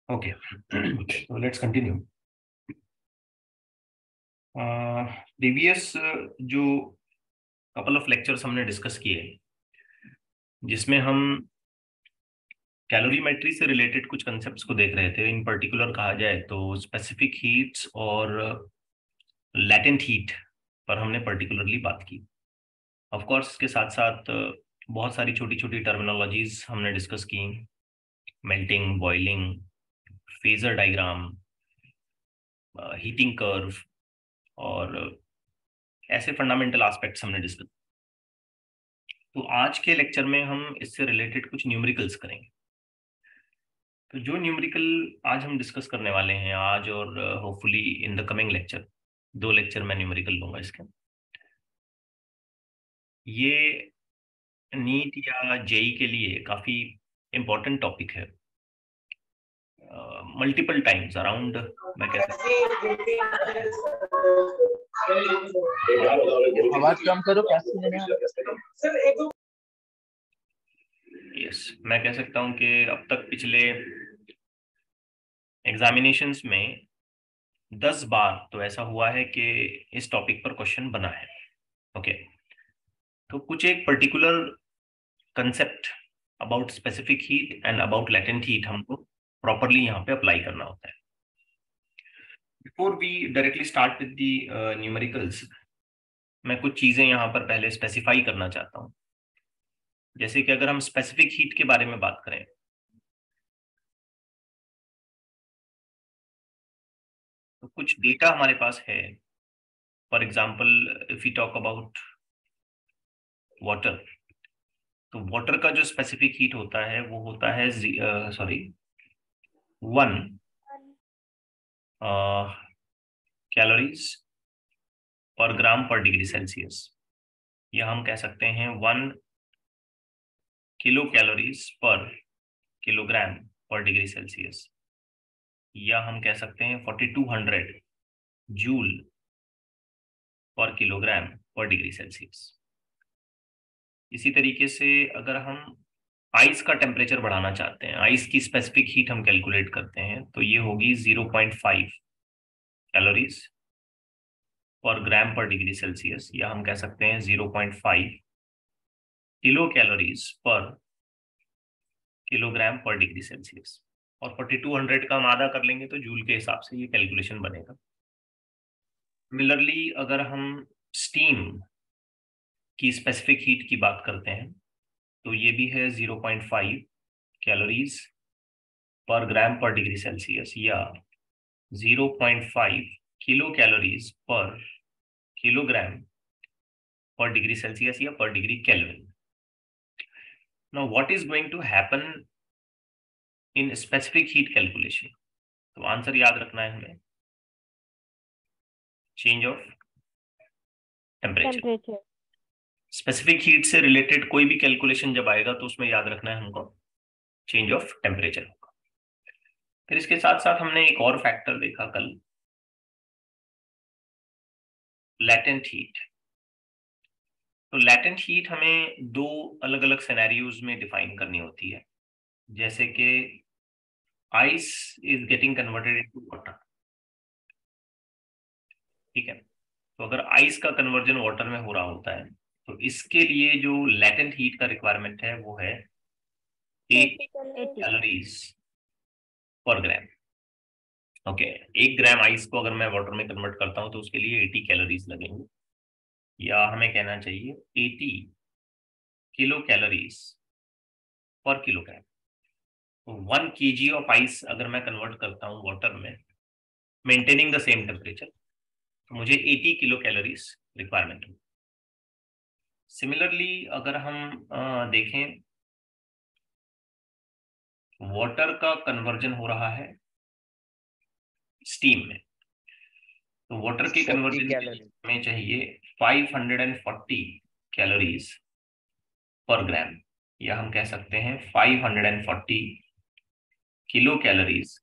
Okay, so let's continue. Previous जो couple of lectures हमने discuss किए जिसमें हम कैलोरीमेट्री से रिलेटेड कुछ कंसेप्ट्स को देख रहे थे। इन पर्टिकुलर कहा जाए तो स्पेसिफिक हीट्स और लैटेंट हीट पर हमने पर्टिकुलरली बात की। ऑफ कोर्स इसके साथ साथ बहुत सारी छोटी छोटी टर्मिनोलॉजीज हमने डिस्कस की, melting, boiling, phasor diagram, heating curve और ऐसे फंडामेंटल एस्पेक्ट्स हमने डिस्कस। तो आज के लेक्चर में हम इससे रिलेटेड कुछ न्यूमेरिकल्स करेंगे। तो जो न्यूमेरिकल आज हम डिस्कस करने वाले हैं आज और hopefully in the coming lecture, 2 lecture मैं न्यूमेरिकल लूंगा इसके। ये नीट या जेई के लिए काफी इंपॉर्टेंट टॉपिक है। मल्टीपल टाइम्स अराउंड मैं कह सकता आवाज कम करो, यस मैं कह सकता हूं कि अब तक पिछले एग्जामिनेशंस में 10 बार तो ऐसा हुआ है कि इस टॉपिक पर क्वेश्चन बना है। ओके, तो कुछ एक particular concept about specific heat and about latent heat हमको प्रॉपरली यहाँ पे अप्लाई करना होता है। Before we directly start with the numericals, मैं कुछ चीजें यहाँ पर पहले स्पेसिफाई करना चाहता हूँ। जैसे कि अगर हम स्पेसिफिक हीट के बारे में बात करें तो कुछ डेटा हमारे पास है। For example if you talk about water, तो वाटर का जो स्पेसिफिक हीट होता है वो होता है 1 कैलोरीज पर ग्राम पर डिग्री सेल्सियस, या हम कह सकते हैं 1 किलो कैलोरीज पर किलोग्राम पर डिग्री सेल्सियस, या हम कह सकते हैं 4200 जूल पर किलोग्राम पर डिग्री सेल्सियस। इसी तरीके से अगर हम आइस का टेम्परेचर बढ़ाना चाहते हैं, आइस की स्पेसिफिक हीट हम कैलकुलेट करते हैं, तो ये होगी 0.5 कैलोरीज पर ग्राम पर डिग्री सेल्सियस, या हम कह सकते हैं 0.5 किलो कैलोरीज पर किलोग्राम पर डिग्री सेल्सियस। और 4200 का हम आधा कर लेंगे तो जूल के हिसाब से ये कैलकुलेशन बनेगा। सिमिलरली अगर हम स्टीम की स्पेसिफिक हीट की बात करते हैं तो ये भी है 0.5 कैलोरीज पर ग्राम पर डिग्री सेल्सियस, या 0.5 किलो कैलोरीज पर किलोग्राम पर डिग्री सेल्सियस या पर degree Kelvin. Now what is going to happen in specific heat calculation? तो आंसर याद रखना है हमें, change of temperature. Specific heat से रिलेटेड कोई भी कैलकुलेशन जब आएगा तो उसमें याद रखना है हमको चेंज ऑफ टेम्परेचर होगा। फिर इसके साथ साथ हमने एक और फैक्टर देखा कल, लैटेंट हीट। तो लैटेंट हीट हमें 2 अलग अलग सिनेरियोज में डिफाइन करनी होती है। जैसे कि ice is getting converted into water, ठीक है। तो अगर आइस का कन्वर्जन वाटर में हो रहा होता है तो इसके लिए जो लैटेंट हीट का रिक्वायरमेंट है वो है 80 कैलोरीज पर ग्राम। ओके, 1 ग्राम आइस को अगर मैं वाटर में कन्वर्ट करता हूं तो उसके लिए 80 कैलोरीज लगेंगे, या हमें कहना चाहिए 80 किलो कैलोरीज पर किलोग्राम। तो 1 kg ऑफ आइस अगर मैं कन्वर्ट करता हूं वाटर में मेंटेनिंग द सेम टेम्परेचर, तो मुझे 80 किलो कैलोरीज रिक्वायरमेंट होगी। सिमिलरली अगर हम देखें, वाटर का कन्वर्जन हो रहा है स्टीम में, तो वाटर के कन्वर्जन में चाहिए 540 कैलोरीज पर ग्राम, या हम कह सकते हैं 540 किलो कैलोरीज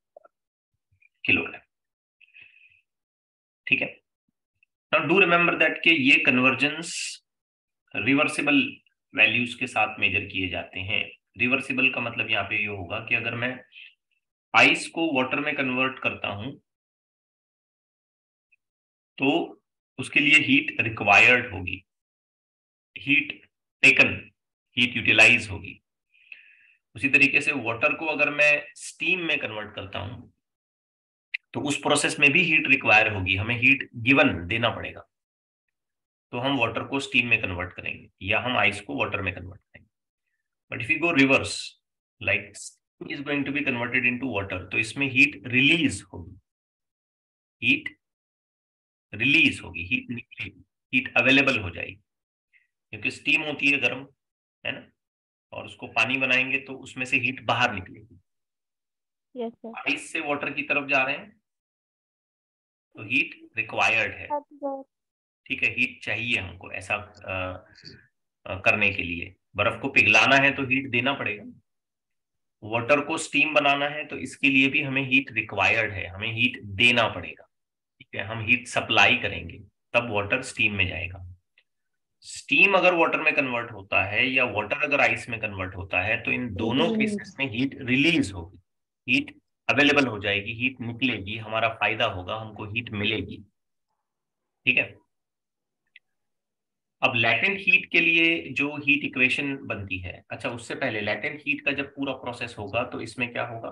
किलोग्राम, ठीक है। नाउ डू रिमेंबर दैट कि ये कन्वर्जन्स रिवर्सिबल वैल्यूज के साथ मेजर किए जाते हैं। रिवर्सिबल का मतलब यहाँ पे ये होगा कि अगर मैं आइस को वाटर में कन्वर्ट करता हूं तो उसके लिए हीट रिक्वायर्ड होगी, हीट टेकन, हीट यूटिलाइज होगी। उसी तरीके से वाटर को अगर मैं स्टीम में कन्वर्ट करता हूं तो उस प्रोसेस में भी हीट रिक्वायर होगी, हमें हीट गिवन देना पड़ेगा। तो हम वाटर को स्टीम में कन्वर्ट करेंगे या हम आइस को वाटर में कन्वर्ट करेंगे। But if you go reverse, like is going to be converted into water, तो इसमें हीट रिलीज होगी, हीट रिलीज होगी, हीट निकलेगी, हीट अवेलेबल हो जाएगी, क्योंकि स्टीम होती है गर्म, है ना, और उसको पानी बनाएंगे तो उसमें से हीट बाहर निकलेगी। Yes sir. आइस से वाटर की तरफ जा रहे हैं तो हीट रिक्वायर्ड है, ठीक है, हीट चाहिए हमको ऐसा करने के लिए। बर्फ को पिघलाना है तो हीट देना पड़ेगा, वाटर को स्टीम बनाना है तो इसके लिए भी हमें हीट रिक्वायर्ड है, हमें हीट देना पड़ेगा, ठीक है, हम हीट सप्लाई करेंगे तब वाटर स्टीम में जाएगा। स्टीम अगर वाटर में कन्वर्ट होता है या वाटर अगर आइस में कन्वर्ट होता है तो इन दोनों केसेस में हीट रिलीज होगी, हीट अवेलेबल हो जाएगी, हीट निकलेगी, हमारा फायदा होगा, हमको हीट मिलेगी, ठीक है। अब लैटेंट हीट के लिए जो हीट इक्वेशन बनती है, अच्छा उससे पहले लैटेंट हीट का जब पूरा प्रोसेस होगा तो इसमें क्या होगा,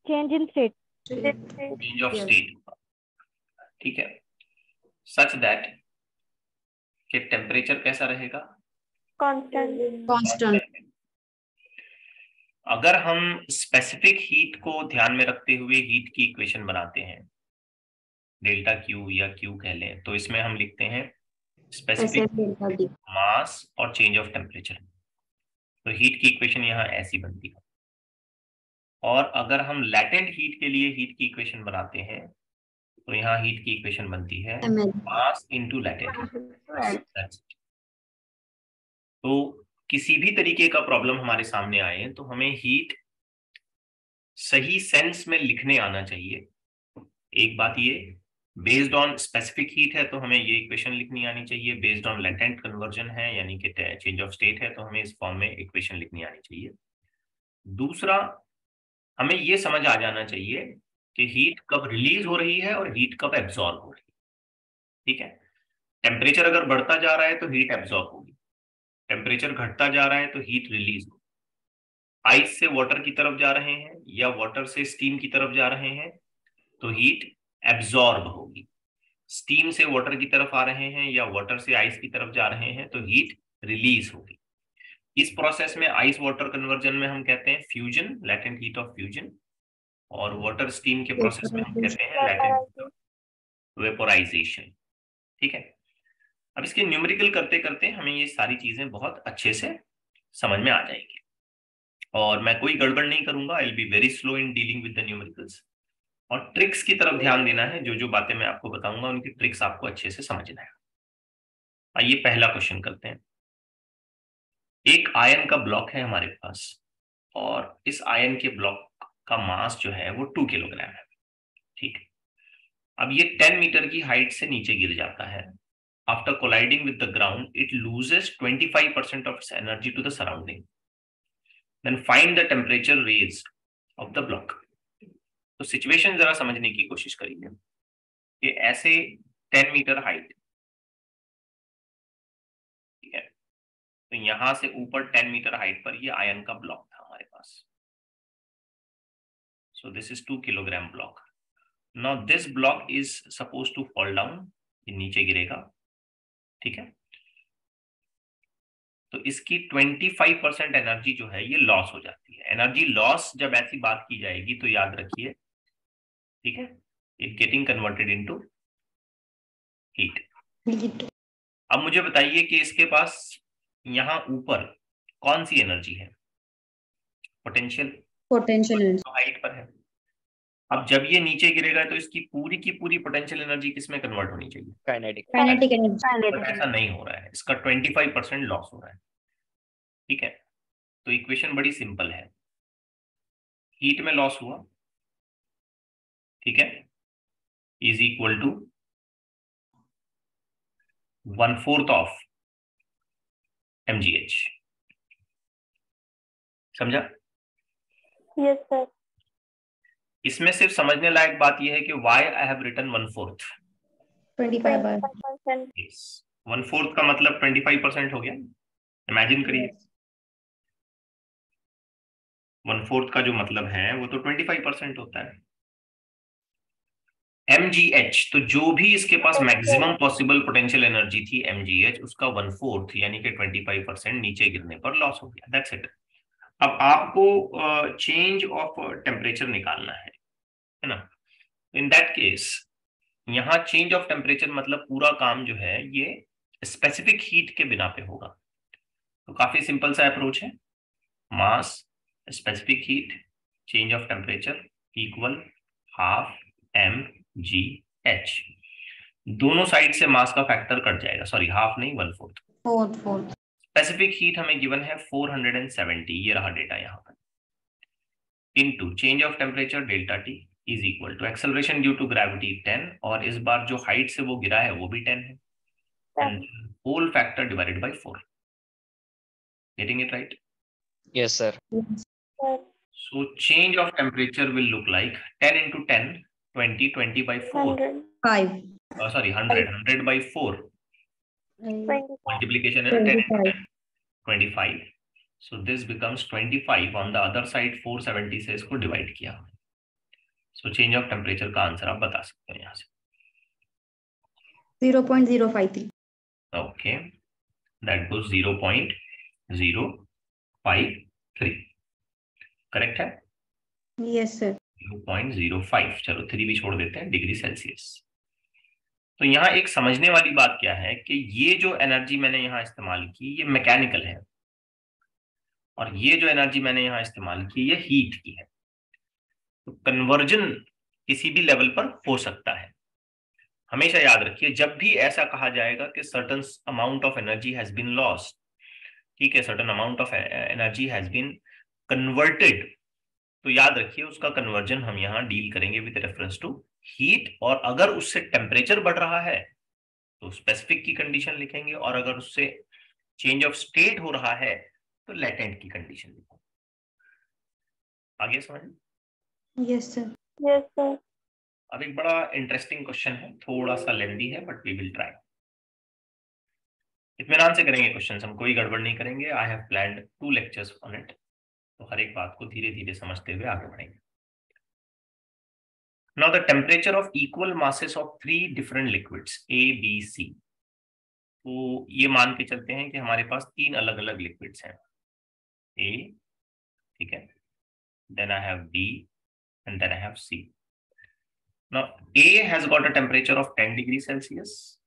change in state. Change of state होगा, ठीक है, सच दैट कि टेम्परेचर कैसा रहेगा, कांस्टेंट। अगर हम स्पेसिफिक हीट को ध्यान में रखते हुए हीट की इक्वेशन बनाते हैं, डेल्टा क्यू या क्यू कह लें, तो इसमें हम लिखते हैं स्पेसिफिक मास और चेंज ऑफ टेम्परेचर। तो हीट की इक्वेशन यहाँ ऐसी बनती है। और अगर हम लैटेंट हीट के लिए हीट की इक्वेशन बनाते हैं तो यहाँ हीट की इक्वेशन बनती है मास इनटू लैटेंट हीट। तो किसी भी तरीके का प्रॉब्लम हमारे सामने आए तो हमें हीट सही सेंस में लिखने आना चाहिए। एक बात ये, बेस्ड ऑन स्पेसिफिक हीट है तो हमें ये इक्वेशन लिखनी आनी चाहिए, बेस्ड ऑन लेटेंट कन्वर्जन है यानी कि चेंज ऑफ स्टेट है तो हमें इस फॉर्म में इक्वेशन लिखनी आनी चाहिए। दूसरा, हमें ये समझ आ जाना चाहिए कि हीट कब रिलीज हो रही है और हीट कब एब्जॉर्ब हो रही है, ठीक है। टेम्परेचर अगर बढ़ता जा रहा है तो हीट एब्जॉर्ब होगी, टेम्परेचर घटता जा रहा है तो हीट रिलीज होगी। आइस से वाटर की तरफ जा रहे हैं या वाटर से स्टीम की तरफ जा रहे हैं तो हीट एब्जॉर्ब होगी, स्टीम से वाटर की तरफ आ रहे हैं या वाटर से आइस की तरफ जा रहे हैं तो हीट रिलीज होगी। इस प्रोसेस में आइस वाटर कन्वर्जन में हम कहते हैं fusion, latent heat of fusion, और वाटर स्टीम के प्रोसेस में हम कहते हैं लैटेंट हीट ऑफ वेपोराइजेशन, ठीक है। अब इसके न्यूमेरिकल करते करते हमें ये सारी चीजें बहुत अच्छे से समझ में आ जाएंगी और मैं कोई गड़बड़ नहीं करूंगा, I will be very slow in dealing with the numericals. और ट्रिक्स की तरफ ध्यान देना है, जो जो बातें मैं आपको बताऊंगा उनकी ट्रिक्स आपको अच्छे से समझना है। आइए पहला क्वेश्चन करते हैं। एक आयन का ब्लॉक है हमारे पास और इस आयन के ब्लॉक का मास जो है वो 2 किलोग्राम है, ठीक है। अब ये 10 मीटर की हाइट से नीचे गिर जाता है। After colliding with the ground it loses 25% of its energy to the surrounding, then find the temperature raised of the block. तो सिचुएशन जरा समझने की कोशिश करिए कि ऐसे 10 मीटर हाइट, ठीक है, तो यहां से ऊपर 10 मीटर हाइट पर ये आयन का ब्लॉक था हमारे पास। So this is 2 kilogram block. Now this block is suppose to fall down, ये नीचे गिरेगा, ठीक है। तो इसकी 25% एनर्जी जो है ये लॉस हो जाती है। एनर्जी लॉस जब ऐसी बात की जाएगी तो याद रखिए, ठीक है, it getting converted into heat. अब मुझे बताइए कि इसके पास यहाँ ऊपर कौन सी एनर्जी है, पोटेंशियल हाइट पर है। अब जब ये नीचे गिरेगा तो इसकी की पूरी पोटेंशियल एनर्जी किसमें कन्वर्ट होनी चाहिए, काइनेटिक एनर्जी। ऐसा नहीं हो रहा है, इसका 25% लॉस हो रहा है, ठीक है। तो इक्वेशन बड़ी सिंपल है, हीट में लॉस हुआ, ठीक है, is equal to 1/4 of mgh। समझा? Yes sir. इसमें सिर्फ समझने लायक बात यह है कि वाई आई हैव रिटन 1/4। 25%. 1/4 का मतलब 25% हो गया। इमेजिन करिए 1/4 का जो मतलब है वो तो 25% होता है। mgh, तो जो भी इसके पास मैक्सिमम पॉसिबल पोटेंशियल एनर्जी थी mgh, उसका 1/4 यानी कि 25% नीचे गिरने पर लॉस हो गया। That's it. अब आपको चेंज ऑफ टेम्परेचर निकालना है ना। इन दैट केस यहाँ चेंज ऑफ टेम्परेचर मतलब पूरा काम जो है ये स्पेसिफिक हीट के बिना पे होगा। तो काफी सिंपल सा अप्रोच है। Mass, specific heat, change of temperature equal half mgh। दोनों साइड से मास का फैक्टर कट जाएगा, सॉरी हाफ नहीं 1/4। स्पेसिफिक हीट हमें गिवन है 470, ये रहा डेटा यहाँ पर, into change of temperature delta T is equal to acceleration due to gravity 10, और इस बार जो हाइट से वो गिरा है वो भी 10 है, and whole factor divided by 4। Getting it right? Yes, sir. So change of temperature will look like 10 into 10, 20, 20 by 4. 5. Sorry, 100, 100 by 4. 25. Multiplication is 10 into 10, 25. So this becomes 25. On the other side 470 से इसको divide किया। So change of temperature का answer आप बता सकते हैं यहाँ से। 0.053. Okay, that goes 0.053। करेक्ट है? Yes, sir. 0.05, चलो 3 भी छोड़ देते हैं, डिग्री सेल्सियस। तो यहाँ एक समझने वाली बात क्या है कि ये जो एनर्जी मैंने यहाँ इस्तेमाल की ये मैकेनिकल है, और ये जो एनर्जी मैंने यहाँ इस्तेमाल की ये हीट की है। तो कन्वर्जन किसी भी लेवल पर हो सकता है। हमेशा याद रखिए जब भी ऐसा कहा जाएगा कि certain amount of energy has been lost, ठीक है, certain amount of energy has been converted, तो याद रखिए उसका कन्वर्जन हम यहाँ डील करेंगे विद रेफरेंस टू हीट, और अगर उससे टेम्परेचर बढ़ रहा है तो स्पेसिफिक की कंडीशन लिखेंगे, और अगर उससे चेंज ऑफ स्टेट हो रहा है तो लेटेंट की कंडीशन लिखेंगे। आगे समझ? Yes, sir. Yes, sir. अब एक बड़ा इंटरेस्टिंग क्वेश्चन है, थोड़ा सा लेंदी है बट वी विल ट्राई। इत्मीनान से करेंगे क्वेश्चन, हम कोई गड़बड़ नहीं करेंगे। I have planned 2 lectures on it, तो हर एक बात को धीरे धीरे समझते हुए आगे बढ़ेंगे। Now the temperature of equal masses of 3 different liquids A, B, C। तो ये मान के चलते हैं कि हमारे पास 3 अलग अलग लिक्विड्स हैं। A, ठीक है, then I have B and then I have C। Now A has got a temperature of 10 degrees Celsius,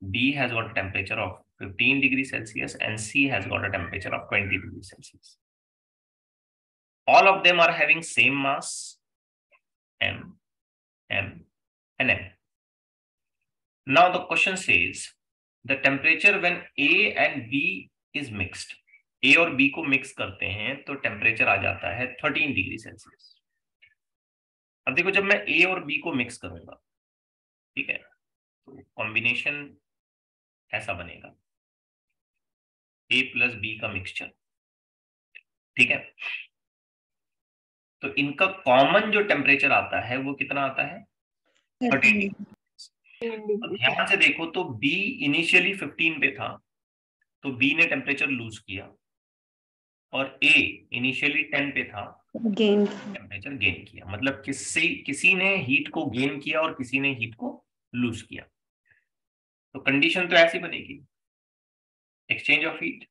B has got a temperature of 15 degrees Celsius, and C has got a temperature of 20 degrees Celsius। All of them are having same mass M, M and M। Now the question says the temperature when A and B is mixed। A और B को mix करते हैं तो temperature आ जाता है 13 degree Celsius. अब देखो जब मैं A और B को मिक्स करूंगा, ठीक है, तो कॉम्बिनेशन ऐसा बनेगा A प्लस B का मिक्सचर, ठीक है। तो इनका कॉमन जो टेम्परेचर आता है वो कितना आता है? 13। ध्यान से देखो तो B इनिशियली 15 पे था, तो B ने टेम्परेचर लूज किया, और A इनिशियली 10 पे था, टेम्परेचर गेन किया। मतलब किसी ने हीट को गेन किया और किसी ने हीट को लूज किया। तो कंडीशन तो ऐसी बनेगी, exchange of heat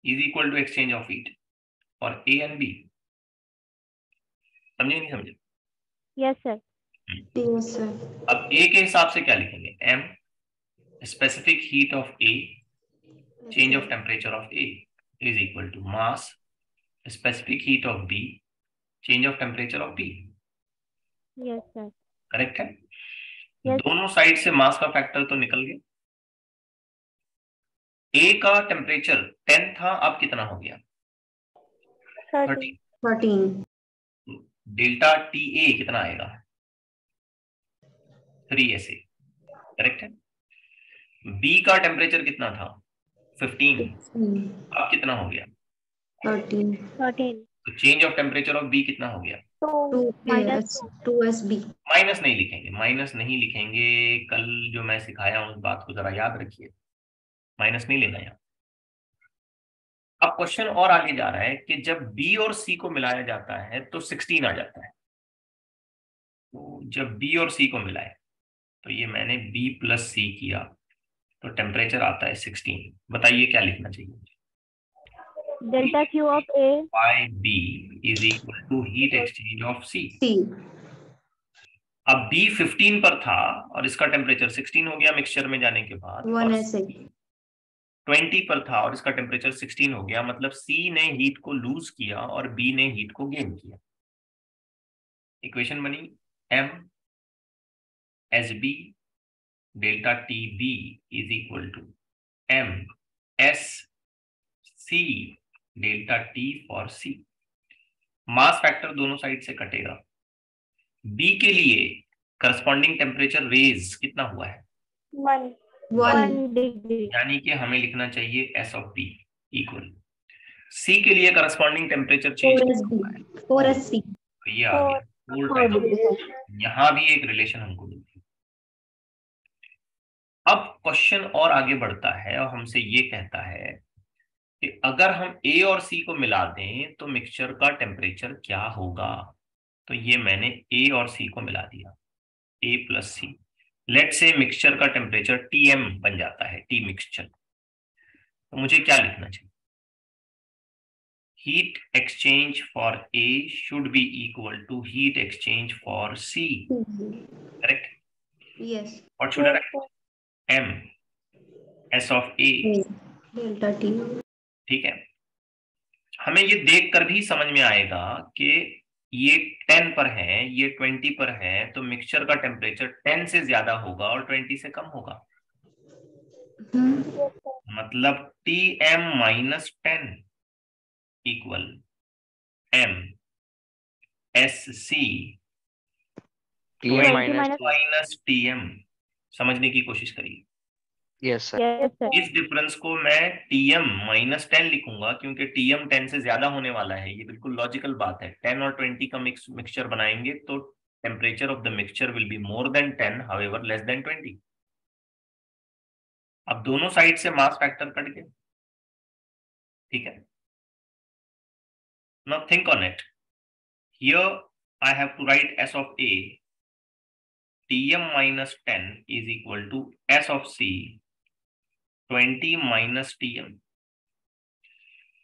is equal to exchange of heat और A एंड B। समझे नहीं समझे? Yes, sir. Yes, sir. अब A के हिसाब से क्या लिखेंगे? M, specific heat of A, change of temperature of A is equal to mass, specific heat of B, change of temperature of B। Yes, sir. Correct है? Yes. दोनों side से mass का फैक्टर तो निकल गया। A का temperature 10 था, अब कितना हो गया? 13। डेल्टा TA कितना आएगा? 3SA। करेक्ट है? B का टेम्परेचर कितना था? 15, अब कितना हो गया? 13। तो change of temperature of B कितना हो गया? -2 माइनस नहीं लिखेंगे, माइनस नहीं लिखेंगे। कल जो मैं सिखाया हूँ उस बात को जरा याद रखिए, माइनस नहीं लेना यहाँ। अब क्वेश्चन और आगे जा रहा है कि जब बी और सी को मिलाया जाता है तो 16 आ जाता है। तो जब बी और सी को मिलाए, तो ये मैंने बी प्लस सी किया तो टेम्परेचर आता है 16। बताइए क्या लिखना चाहिए? Delta Q of A by B is equal to heat exchange of C. अब बी 15 पर था और इसका टेम्परेचर 16 हो गया मिक्सचर में जाने के बाद, और 20 पर था और इसका टेम्परेचर 16 हो गया, मतलब सी ने हीट को लूज किया और बी ने हीट को गेन किया। इक्वेशन बनी M S B delta T B is equal to M S C delta T for C. Mass factor दोनों साइड से कटेगा। बी के लिए करस्पॉन्डिंग टेम्परेचर रेज कितना हुआ है? 1 डिग्री, यानी कि हमें लिखना चाहिए S of B equal C के लिए करस्पॉन्डिंग टेम्परेचर चेंज 4 तो ये आ गया 4 टाइम्स। यहां भी एक रिलेशन हमको मिलती है। अब क्वेश्चन और आगे बढ़ता है और हमसे ये कहता है कि अगर हम ए और सी को मिला दें तो मिक्सचर का टेम्परेचर क्या होगा। तो ये मैंने ए और सी को मिला दिया, ए प्लस सी। लेट से मिक्सचर का टेम्परेचर टीएम बन जाता है, टी मिक्सचर। तो मुझे क्या लिखना चाहिए? Heat exchange for A should be equal to heat exchange for C, correct? Yes, what should I write? M S of A delta T. ठीक है। हमें ये देखकर भी समझ में आएगा कि ये 10 पर है, ये 20 पर है, तो मिक्सचर का टेम्परेचर 10 से ज्यादा होगा और 20 से कम होगा। मतलब Tm minus 10 equal M S C minus Tm। समझने की कोशिश करिए। Yes sir. इस डिफरेंस को मैं Tm माइनस 10 लिखूंगा क्योंकि Tm 10 से ज्यादा होने वाला है। ये बिल्कुल लॉजिकल बात है। 10 और 20 का मिक्सचर बनाएंगे तो temperature of the mixture will be more than 10, however less than 20। अब दोनों साइड से मास फैक्टर कट गए, ठीक है। Now think on it. Here I have to write s of a, Tm minus 10 is equal to s of c 20 minus Tm।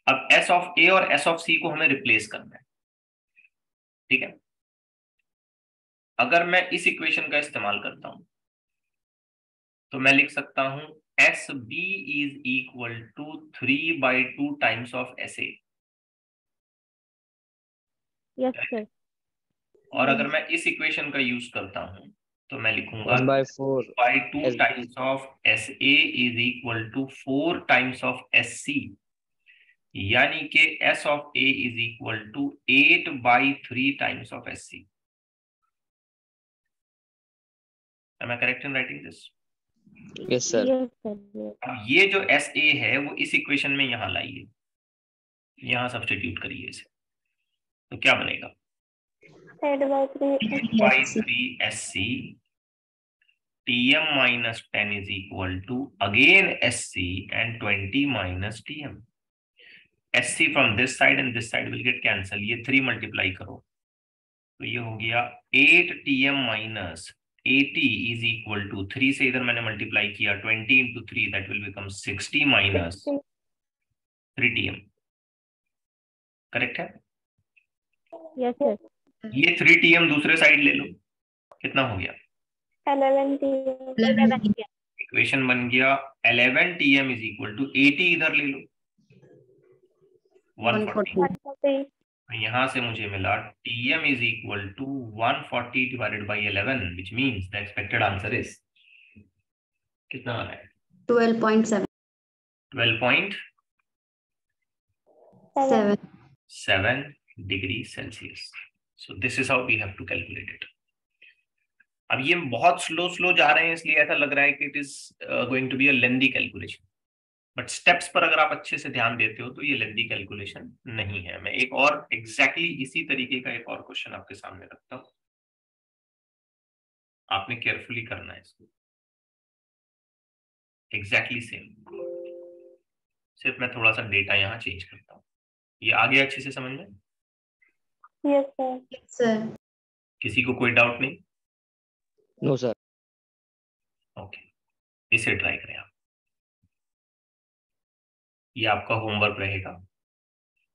अब s of a और s of c को हमें replace करना है, ठीक है। अगर मैं इस इक्वेशन का इस्तेमाल करता हूं तो मैं लिख सकता हूं S B is equal to 3/2 times of S A. Yes sir. और अगर मैं इस इक्वेशन का यूज करता हूं तो मैं लिखूंगा 1/4 times of S A is equal to 4 times of S C, यानी कि S of A is equal to 8/3 times of S C. Am I correct in writing this? Yes sir. अब ये जो एस ए है वो इस equation में यहां लाइए, यहां सब्स्टिट्यूट करिए इसे, तो क्या बनेगा? 8/3 SC Tm minus 10 is equal to again SC and 20 minus Tm. SC from this side and this side will get cancel. ये 3 मल्टीप्लाई करो तो ये हो गया 8 Tm minus 80 is equal to 3 से इधर मैंने मल्टीप्लाई किया 20 into 3 that will become 60 minus 3 Tm। Correct है? Yes sir. ये 3 Tm दूसरे साइड ले लो, कितना हो गया? 11 Tm। इक्वेशन बन गया 11 Tm इज इक्वल टू 80 इधर ले लो 140। यहां से मुझे मिला Tm is equal to 140 divided by 11 which means the expected answer is कितना आ रहा है? 12.7 12.7 degree Celsius. So this is how we have to calculate it. अब ये बहुत स्लो जा रहे हैं इसलिए ऐसा लग रहा है कि it is going to be a lengthy calculation, but steps पर अगर आप अच्छे से ध्यान देते हो तो ये लेंथी कैलकुलेशन नहीं है। मैं एक और एग्जैक्टली इसी तरीके का एक और क्वेश्चन आपके सामने रखता हूं, आपने केयरफुली करना है इसको, एग्जैक्टली सेम, सिर्फ मैं थोड़ा सा डेटा यहाँ चेंज करता हूँ। ये आ गया अच्छे से समझ में? Yes sir. Yes sir. किसी को कोई डाउट नहीं? No sir. ओके, इसे ट्राई करें आप, ये आपका होमवर्क रहेगा।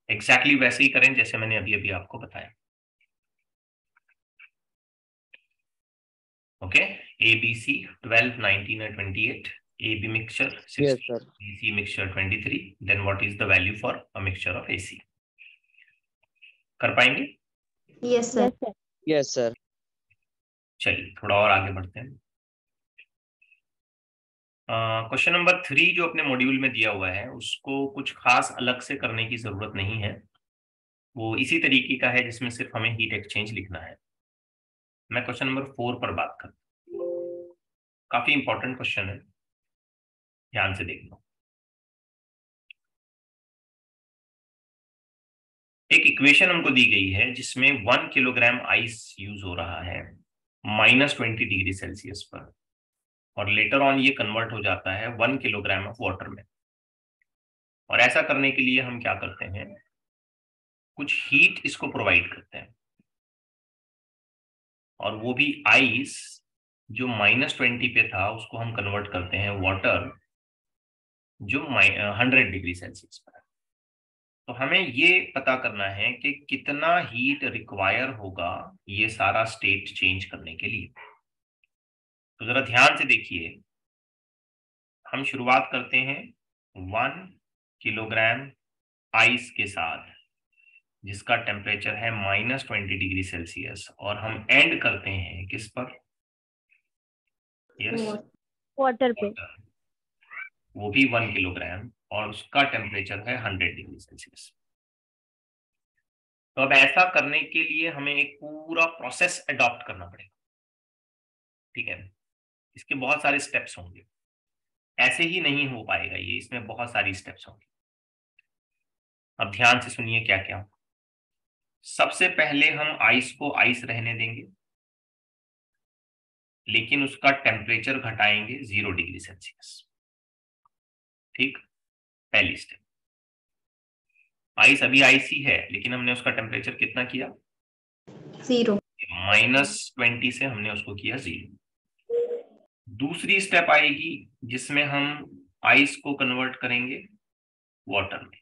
एग्जैक्टली वैसे ही करें जैसे मैंने अभी अभी आपको बताया। ओके, ए बी सी 12, 19 और 28, A B mixture 16, Yes, sir. B C mixture 23, then what is the value for a mixture of A C? कर पाएंगे? Yes sir. Yes sir. Yes, sir. चलिए थोड़ा और आगे बढ़ते हैं। क्वेश्चन नंबर 3 जो अपने मॉड्यूल में दिया हुआ है उसको कुछ खास अलग से करने की जरूरत नहीं है, वो इसी तरीके का है जिसमें सिर्फ हमें हीट एक्सचेंज लिखना है। मैं क्वेश्चन नंबर 4 पर बात करता हूँ, काफी इंपॉर्टेंट क्वेश्चन है, ध्यान से देखना। एक इक्वेशन हमको दी गई है जिसमें 1 किलोग्राम आइस यूज हो रहा है -20 डिग्री सेल्सियस पर, और लेटर ऑन ये कन्वर्ट हो जाता है 1 किलोग्राम ऑफ वाटर में। और ऐसा करने के लिए हम क्या करते हैं, कुछ हीट इसको प्रोवाइड करते हैं, और वो भी आइस जो -20 पे था उसको हम कन्वर्ट करते हैं वाटर जो 100 डिग्री सेल्सियस पर है। तो हमें ये पता करना है कि कितना हीट रिक्वायर होगा ये सारा स्टेट चेंज करने के लिए। तो जरा ध्यान से देखिए, हम शुरुआत करते हैं 1 किलोग्राम आइस के साथ जिसका टेम्परेचर है -20 डिग्री सेल्सियस, और हम एंड करते हैं किस पर? यस, वाटर पे। वो भी 1 किलोग्राम, और उसका टेम्परेचर है 100 डिग्री सेल्सियस। तो अब ऐसा करने के लिए हमें एक पूरा प्रोसेस अडॉप्ट करना पड़ेगा, ठीक है? इसके बहुत सारे स्टेप्स होंगे, ऐसे ही नहीं हो पाएगा ये, इसमें बहुत सारी स्टेप्स होंगी। अब ध्यान से सुनिए क्या क्या। सबसे पहले हम आइस को आइस रहने देंगे, लेकिन उसका टेम्परेचर घटाएंगे 0 डिग्री सेल्सियस, ठीक? पहली स्टेप। आइस अभी आइस ही है, लेकिन हमने उसका टेम्परेचर कितना किया? 0। -20 से हमने उसको किया 0। दूसरी स्टेप आएगी जिसमें हम आइस को कन्वर्ट करेंगे वाटर में,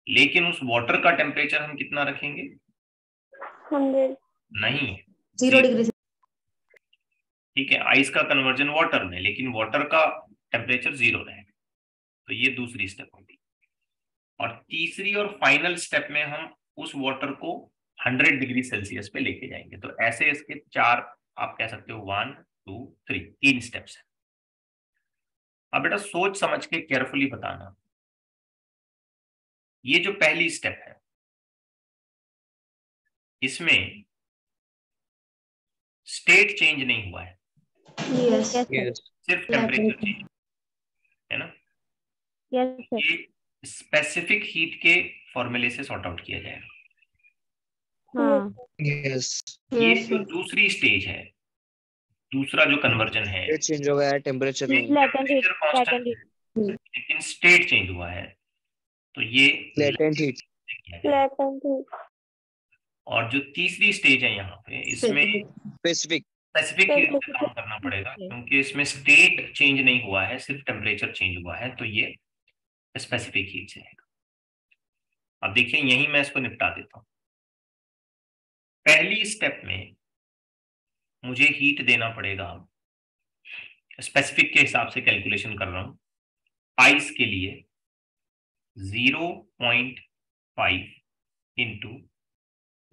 लेकिन उस वाटर का टेम्परेचर हम कितना रखेंगे? 100। नहीं, 0 डिग्री। ठीक है, आइस का कन्वर्जन वाटर में, लेकिन वाटर का टेम्परेचर 0 रहेगा। तो ये दूसरी स्टेप होगी। और तीसरी और फाइनल स्टेप में हम उस वाटर को 100 डिग्री सेल्सियस पे लेके जाएंगे। तो ऐसे इसके 4, आप कह सकते हो 1, 2, 3, 3 स्टेप्स है। अब बेटा सोच समझ के केयरफुली बताना, ये जो पहली स्टेप है इसमें स्टेट चेंज नहीं हुआ है, यस। Yes. सिर्फ टेम्परेचर चेंज है ना? Yes sir. ये स्पेसिफिक हीट के फॉर्मूले से सॉर्ट आउट किया जाएगा। हाँ। Yes. ये यस जो सर। दूसरी स्टेज है, दूसरा जो कन्वर्जन है, State change हो गया है, temperature नहीं। Latent heat, temperature constant latent heat, लेकिन स्टेट चेंज हुआ है, तो ये Latent heat. किया जाएगा। latent heat, और जो तीसरी स्टेज है यहाँ पे, इसमें Specific. स्पेसिफिक हीट से काम specific करना पड़ेगा, heat. क्योंकि इसमें स्टेट चेंज नहीं हुआ है, सिर्फ टेम्परेचर चेंज हुआ है, तो ये स्पेसिफिक हीट से है। अब देखिए यही मैं इसको निपटा देता हूँ। पहली स्टेप में मुझे हीट देना पड़ेगा, स्पेसिफिक के हिसाब से कैलकुलेशन कर रहा हूं, आइस के लिए 0.5 into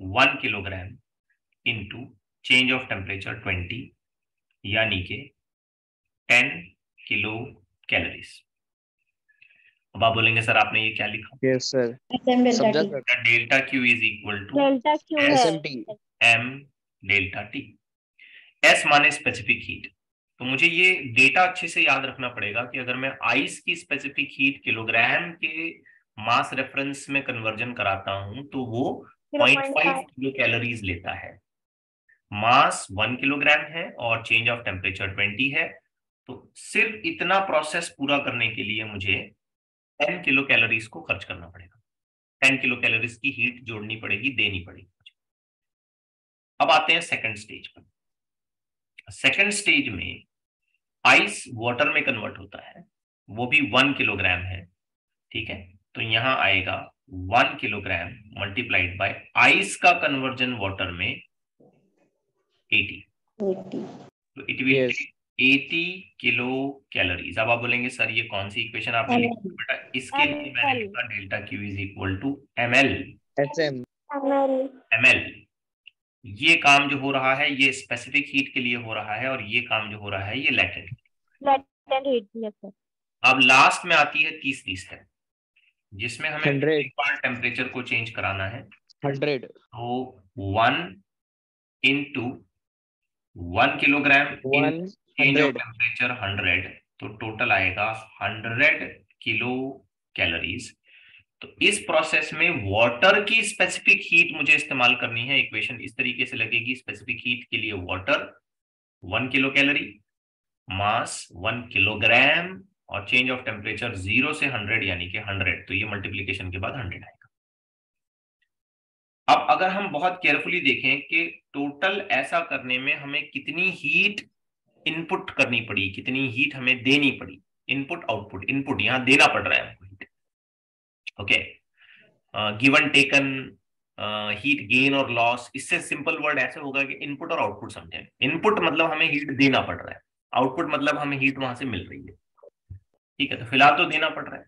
1 kilogram into change of temperature 20, यानी के 10 किलो कैलोरीज। अब आप बोलेंगे सर आपने ये क्या लिखा? Yes, sir. समझा sir. Delta Q is equal to delta Q है। SMT. M delta T. S माने स्पेसिफिक हीट, तो मुझे ये डेटा अच्छे से याद रखना पड़ेगा कि अगर मैं आइस की स्पेसिफिक हीट किलोग्राम के मास रेफरेंस में कन्वर्जन कराता हूं तो वो 0.5 किलो कैलोरीज लेता है। मास 1 किलोग्राम है और चेंज ऑफ टेम्परेचर 20 है, तो सिर्फ इतना प्रोसेस पूरा करने के लिए मुझे 10 किलो कैलोरीज को खर्च करना पड़ेगा। 10 किलो कैलोरीज की हीट जोड़नी पड़ेगी, देनी पड़ेगी। अब आते हैं सेकंड स्टेज पर। सेकंड स्टेज में आइस वाटर में कन्वर्ट होता है, वो भी 1 किलोग्राम है, ठीक है। तो यहां आएगा 1 किलोग्राम मल्टीप्लाइड बाय आइस का कन्वर्जन वाटर में 80, तो इट विल 80 किलो कैलोरीज। अब आप बोलेंगे सर ये कौन सी इक्वेशन आपने लिखी? बेटा इसके लिए मैंने लिखा delta Q is equal to ml। ml ये काम जो हो रहा है ये स्पेसिफिक हीट के लिए हो रहा है और ये काम जो हो रहा है ये लैटेंट हीट। Yes sir. अब लास्ट में आती है तीसरी स्टेप, जिसमें हमें 100 एक बार टेम्परेचर को चेंज कराना है। 100 तो 1 into 1 kilogram in change of 100 temperature 100, तो टोटल आएगा 100 किलो कैलोरीज। तो इस प्रोसेस में वाटर की स्पेसिफिक हीट मुझे इस्तेमाल करनी है। इक्वेशन इस तरीके से लगेगी, स्पेसिफिक हीट के लिए वाटर 1 किलो कैलोरी, मास 1 किलोग्राम और चेंज ऑफ टेम्परेचर 0 से 100 यानी कि 100, तो ये मल्टीप्लीकेशन के बाद 100 आएगा। अब अगर हम बहुत केयरफुली देखें कि टोटल ऐसा करने में हमें कितनी हीट इनपुट करनी पड़ी, कितनी हीट हमें देनी पड़ी, इनपुट आउटपुट, इनपुट यहां देना पड़ रहा है हमको heat, okay. Given taken, heat gain और लॉस, इससे सिंपल वर्ड ऐसे होगा कि इनपुट और आउटपुट समझें। इनपुट मतलब हमें हीट देना पड़ रहा है, आउटपुट मतलब हमें हीट वहां से मिल रही है, ठीक है। तो फिलहाल तो देना पड़ रहा है,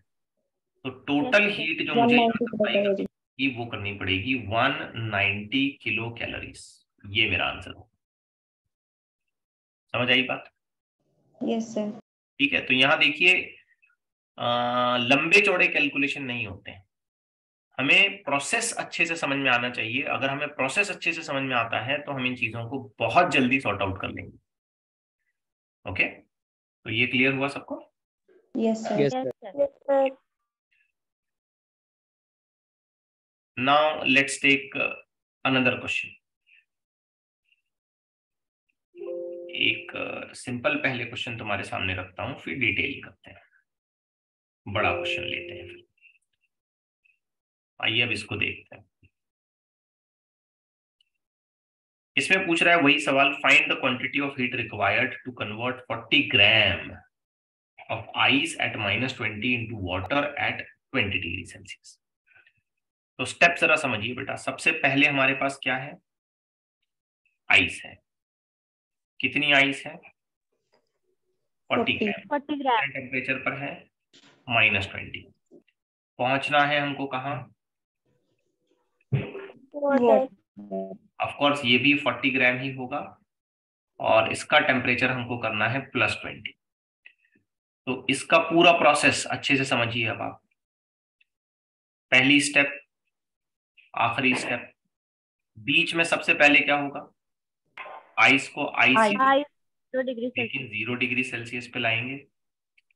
तो टोटल हीट जो मुझे कि वो करनी पड़ेगी 190 किलो कैलोरीज। ये मेरा आंसर हो। समझ आई बात? Yes sir. ठीक है, तो यहां देखिए लंबे चौड़े कैलकुलेशन नहीं होते हैं, हमें प्रोसेस अच्छे से समझ में आना चाहिए। अगर हमें प्रोसेस अच्छे से समझ में आता है तो हम इन चीजों को बहुत जल्दी सॉर्ट आउट कर लेंगे। ओके, तो ये क्लियर हुआ सबको? Yes sir. Now let's take another question. एक सिंपल पहले क्वेश्चन तुम्हारे सामने रखता हूं, फिर डिटेल करते हैं, बड़ा क्वेश्चन लेते हैं फिर। आइए अब इसको देखते हैं। इसमें पूछ रहा है वही सवाल, find the quantity of heat required to convert 40 gram of ice at -20 into water at 20 degree Celsius. तो स्टेप जरा समझिए बेटा। सबसे पहले हमारे पास क्या है? आइस है। कितनी आइस है? 40 ग्राम। टेम्परेचर पर है -20। पहुंचना है हमको कहाँ? ऑफ कोर्स ये भी 40 ग्राम ही होगा और इसका टेम्परेचर हमको करना है +20। तो इसका पूरा प्रोसेस अच्छे से समझिए अब आप। पहली स्टेप, आखिरी स्टेप, बीच में सबसे पहले क्या होगा? आइस को आइस 0 डिग्री सेल्सियस पे लाएंगे,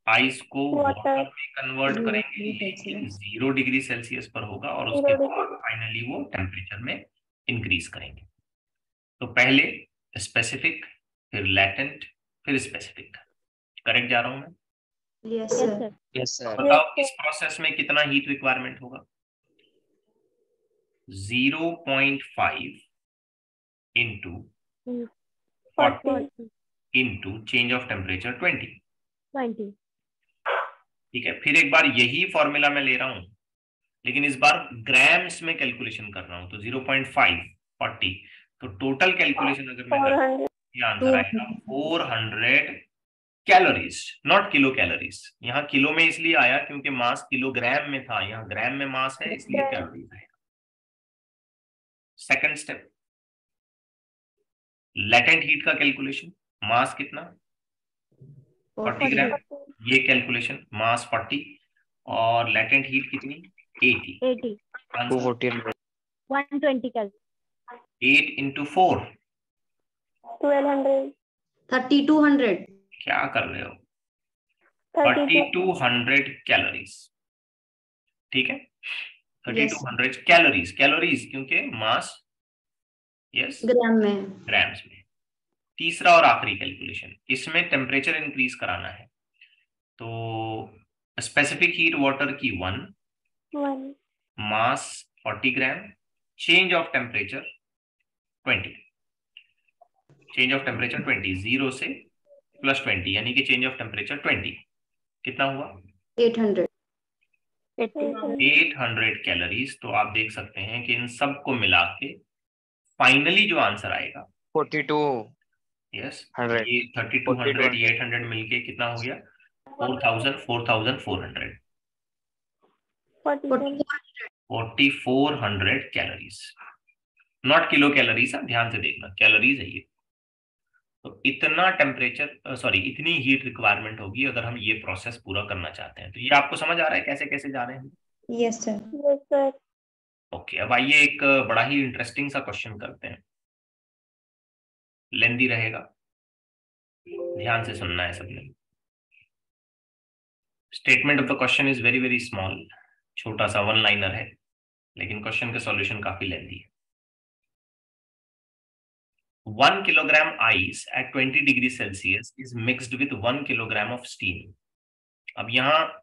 आइस को वाटर में कन्वर्ट करेंगे, लेकिन 0 डिग्री सेल्सियस पर होगा, और उसके बाद फाइनली वो टेम्परेचर में इंक्रीज करेंगे। तो पहले स्पेसिफिक, फिर लैटेंट, फिर स्पेसिफिक। करेक्ट जा रहा हूं मैं? Yes sir. Yes sir. बताओ इस प्रोसेस में कितना हीट रिक्वायरमेंट होगा? 0.5 into 40 into change of temperature 20। ठीक है, फिर एक बार यही फॉर्मूला मैं ले रहा हूं, लेकिन इस बार ग्राम्स में कैलकुलेशन कर रहा हूं। तो 0.5 40, तो टोटल कैलकुलेशन अगर मैं करूं, ये आंसर आएगा 400 कैलोरीज, नॉट किलो कैलोरीज। यहाँ किलो में इसलिए आया क्योंकि मास किलोग्राम में था, यहाँ ग्राम में मास है इसलिए कैलोरीज आएगा। सेकंड स्टेप, लेटेंट हीट का कैलकुलेशन। मास कितना? 40 ग्राम। ये कैलकुलेशन, मास 40 और लेटेंट हीट कितनी? 80। 120 कैलोरी। 8 इंटू 4 1200। 3200। क्या कर रहे हो? 32 3200 कैलोरीज, ठीक है। Yes, 3200 कैलोरीज, कैलोरीज क्योंकि मास, यस, ग्राम में। ग्राम्स में। तीसरा और आखिरी कैलकुलेशन, इसमें टेम्परेचर इंक्रीज कराना है। तो स्पेसिफिक हीट वाटर की 1, 1 mass 40 gram, change of temperature 20, change of temperature 20, 0 से +20 यानी कि चेंज ऑफ टेम्परेचर 20, कितना हुआ? 800। 800 कैलोरीज। तो आप देख सकते हैं कि इन सब को मिला के फाइनली जो आंसर आएगा, 4200 यस, ये 3200 ये 800 मिलके कितना हो गया? 4400 4400 कैलोरीज, नॉट किलो कैलोरीज, ध्यान से देखना, कैलोरीज है ये। तो इतना टेम्परेचर, सॉरी, इतनी हीट रिक्वायरमेंट होगी अगर हम ये प्रोसेस पूरा करना चाहते हैं। तो ये आपको समझ आ रहा है कैसे कैसे जा रहे हैं? Yes, sir. yes sir okay, अब आइए एक बड़ा ही इंटरेस्टिंग सा क्वेश्चन करते हैं, लेंदी रहेगा, ध्यान से सुनना है सबने। Statement of the question is very very small, छोटा सा वन लाइनर है, लेकिन क्वेश्चन का सॉल्यूशन काफी लेंदी है। 1 kilogram ice at 20 degree Celsius is mixed with 1 kilogram of steam। अब यहाँ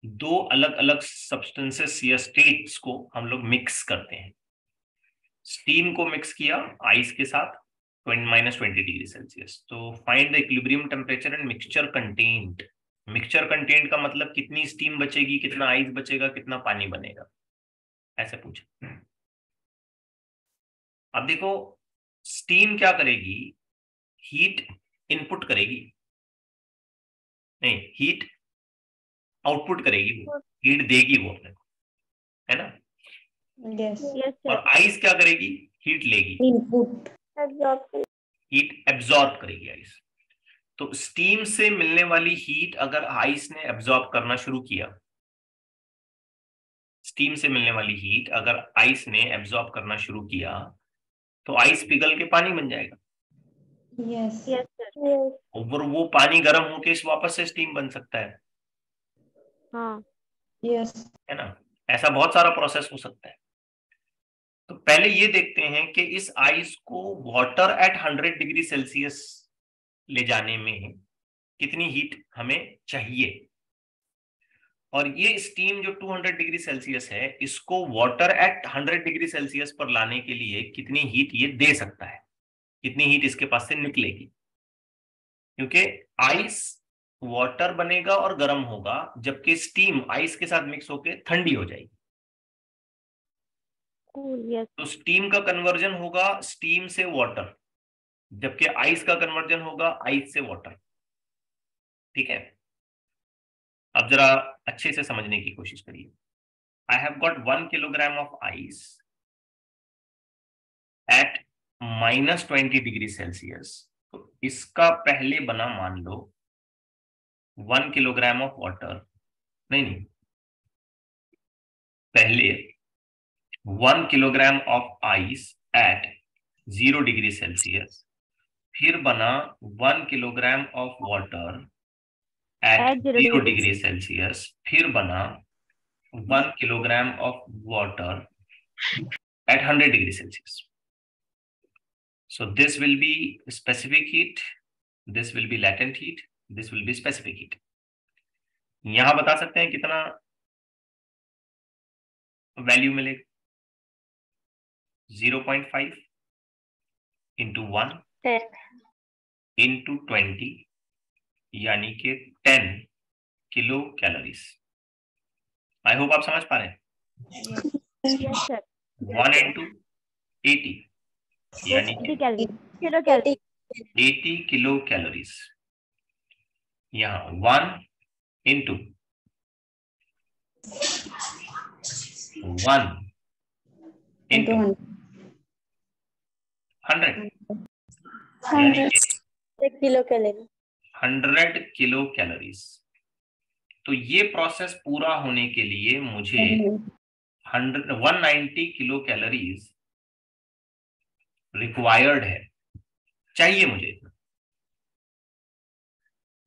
दो अलग अलग सब्सटेंसेस या स्टेट्स को हम लोग मिक्स करते हैं। स्टीम को मिक्स किया आइस के साथ -20 डिग्री सेल्सियस। तो find the equilibrium temperature and mixture content. Mixture content का मतलब कितनी स्टीम बचेगी, कितना आइस बचेगा, कितना पानी बनेगा, ऐसे पूछा। अब देखो, स्टीम क्या करेगी? हीट इनपुट करेगी, नहीं, हीट आउटपुट करेगी, वो हीट देगी वो अपने को, है ना। Yes. yes sir और आइस क्या करेगी? हीट लेगी, Input. absorb हीट एब्जॉर्ब करेगी आइस। तो स्टीम से मिलने वाली हीट अगर आइस ने एब्जॉर्ब करना शुरू किया, स्टीम से मिलने वाली हीट अगर आइस ने एब्जॉर्ब करना शुरू किया, तो आइस पिघल के पानी बन जाएगा। Yes. yes sir yes और वो पानी गर्म होके वापस से स्टीम बन सकता है हाँ Yes. है ना। ऐसा बहुत सारा प्रोसेस हो सकता है। तो पहले ये देखते हैं कि इस आइस को वाटर एट 100 डिग्री सेल्सियस ले जाने में कितनी हीट हमें चाहिए, और ये स्टीम जो 200 डिग्री सेल्सियस है, इसको वाटर एट 100 डिग्री सेल्सियस पर लाने के लिए कितनी हीट ये दे सकता है, कितनी हीट इसके पास से निकलेगी। क्योंकि आइस वाटर बनेगा और गर्म होगा, जबकि स्टीम आइस के साथ मिक्स होके ठंडी हो जाएगी। cool yes तो स्टीम का कन्वर्जन होगा स्टीम से वाटर, जबकि आइस का कन्वर्जन होगा आइस से वाटर, ठीक है। अब जरा अच्छे से समझने की कोशिश करिए। I have got 1 kilogram of ice at -20 degree Celsius. तो इसका पहले बना, मान लो 1 किलोग्राम ऑफ वाटर, नहीं, पहले 1 kilogram of ice eight 0 degree Celsius, फिर बना 1 kilogram of water eight At 0 0 degree. Degree Celsius, फिर बना 1 kilogram of water at 100 degree Celsius. So this will be specific heat, this will be latent heat, this will be specific heat. यहां बता सकते हैं कितना value मिलेगा? 0.5 into 1 into 20 यानी कि 10 किलो कैलोरीज। आई होप आप समझ पा रहे हैं। yes sir 1 इंटू 80 यानी कि 80 calories kilo calories 80 kilo calories. यहाँ 1 इंटू 1 Into इंटू 100 यानी कि kilo calorie 100 किलो कैलोरीज। तो ये प्रोसेस पूरा होने के लिए मुझे 190 किलो कैलोरीज रिक्वायर्ड है, चाहिए मुझे।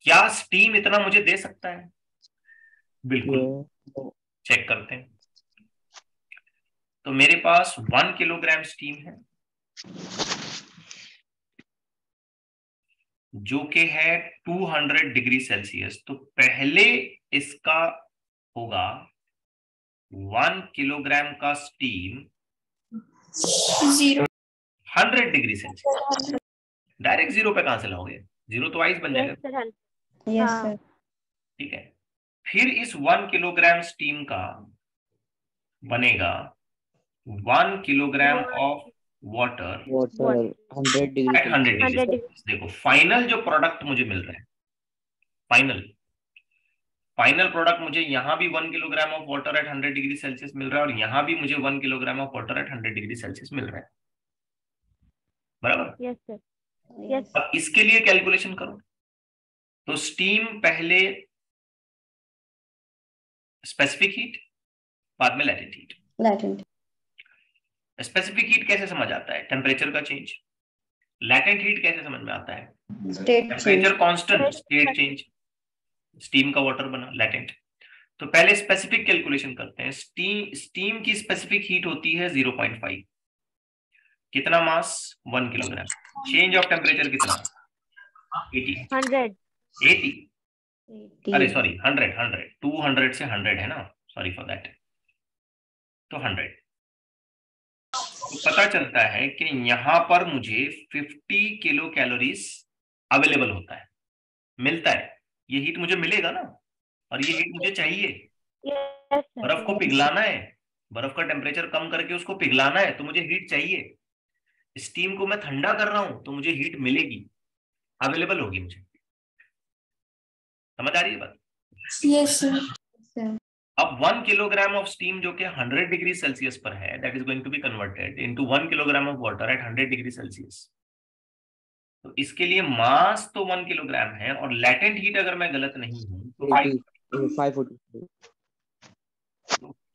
क्या स्टीम इतना मुझे दे सकता है? बिल्कुल, चेक करते हैं। तो मेरे पास 1 किलोग्राम स्टीम है जो कि है 200 डिग्री सेल्सियस। तो पहले इसका होगा 1 किलोग्राम का steam 100 degree Celsius. Direct zero पे कहां से लाओगे? जीरो तो आइस बन जाएगा। Yes sir. Yes, हाँ। sir. ठीक है, फिर इस 1 किलोग्राम स्टीम का बनेगा 1 kilogram of water water 100 degree at 100 degree 100 degree. Celsius. देखो फाइनल जो प्रोडक्ट मुझे मिल रहा है, फाइनल प्रोडक्ट मुझे यहाँ भी 1 kilogram of water at 100 degree Celsius मिल रहा है और यहाँ भी मुझे 1 kilogram of water at 100 degree Celsius मिल रहा है, बराबर। Yes sir. Yes. अब इसके लिए कैलकुलेशन करो। तो स्टीम पहले स्पेसिफिक हीट, बाद में latent heat. Latent. Specific heat कैसे समझ आता है? टेम्परेचर का चेंज। लैटेंट हीट कैसे समझ में आता है? State change. Temperature constant, state change. Steam का वाटर बना लैटेंट। तो पहले स्पेसिफिक कैलकुलेशन करते हैं। स्टीम की स्पेसिफिक हीट होती है 0.5। कितना मास? 1 किलोग्राम। चेंज ऑफ टेम्परेचर कितना? 80। 100। 80, 80. अरे सॉरी 100 200 से 100 है ना, सॉरी फॉर दैट। तो 100। तो पता चलता है कि यहां पर मुझे 50 किलो कैलोरीज अवेलेबल होता है, मिलता है। ये हीट मुझे मिलेगा ना, और ये हीट मुझे चाहिए। Yes sir. बर्फ को पिघलाना है, बर्फ का टेम्परेचर कम करके उसको पिघलाना है, तो मुझे हीट चाहिए। स्टीम को मैं ठंडा कर रहा हूं तो मुझे हीट मिलेगी, अवेलेबल होगी मुझे। समझ आ रही है बात? Yes, sir. Sir. अब 1 किलोग्राम ऑफ स्टीम जो कि 100 डिग्री सेल्सियस पर है, that is going to be converted into 1 kilogram of water at 100 degree Celsius. तो इसके लिए मास तो 1 किलोग्राम है, और लैटेंट हीट अगर मैं गलत नहीं हूं तो 540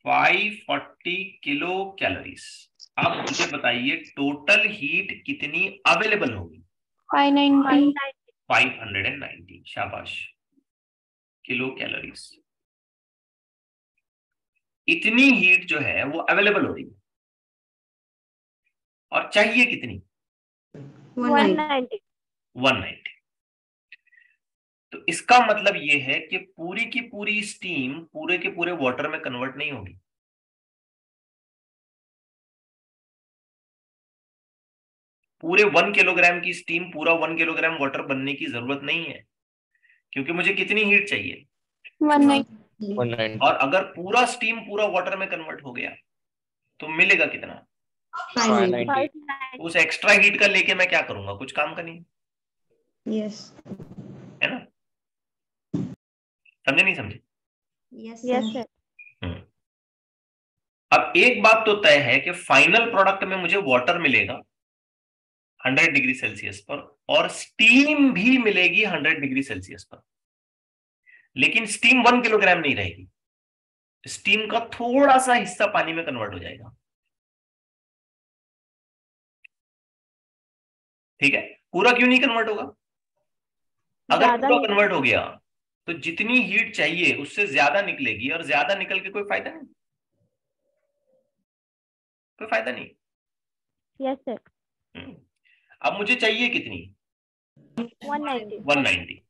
540 किलो कैलोरीज। अब मुझे बताइए टोटल हीट कितनी अवेलेबल होगी? 590. 590, शाबाश, किलो कैलोरीज। इतनी हीट जो है वो अवेलेबल हो रही है, और चाहिए कितनी? 190। 190। तो इसका मतलब ये है कि पूरी की पूरी स्टीम पूरे के पूरे वाटर में कन्वर्ट नहीं होगी। पूरे 1 किलोग्राम की स्टीम पूरा 1 किलोग्राम वाटर बनने की जरूरत नहीं है, क्योंकि मुझे कितनी हीट चाहिए? 190. 190 और अगर पूरा स्टीम पूरा वाटर में कन्वर्ट हो गया तो मिलेगा कितना? 590. 590। उस एक्स्ट्रा हीट का लेके मैं क्या करूंगा? कुछ काम का नहीं, Yes. है ना? समझे नहीं समझे? Yes, yes sir. सर। अब एक बात तो तय है कि फाइनल प्रोडक्ट में मुझे वाटर मिलेगा 100 डिग्री सेल्सियस पर, और स्टीम भी मिलेगी 100 डिग्री सेल्सियस पर। लेकिन स्टीम 1 किलोग्राम नहीं रहेगी, स्टीम का थोड़ा सा हिस्सा पानी में कन्वर्ट हो जाएगा। ठीक है, पूरा क्यों नहीं कन्वर्ट होगा? अगर ज्यादा पूरा ही। कन्वर्ट हो गया तो जितनी हीट चाहिए उससे ज्यादा निकलेगी, और ज्यादा निकल के कोई फायदा नहीं, कोई फायदा नहीं। Yes sir. अब मुझे चाहिए कितनी? 190। 190।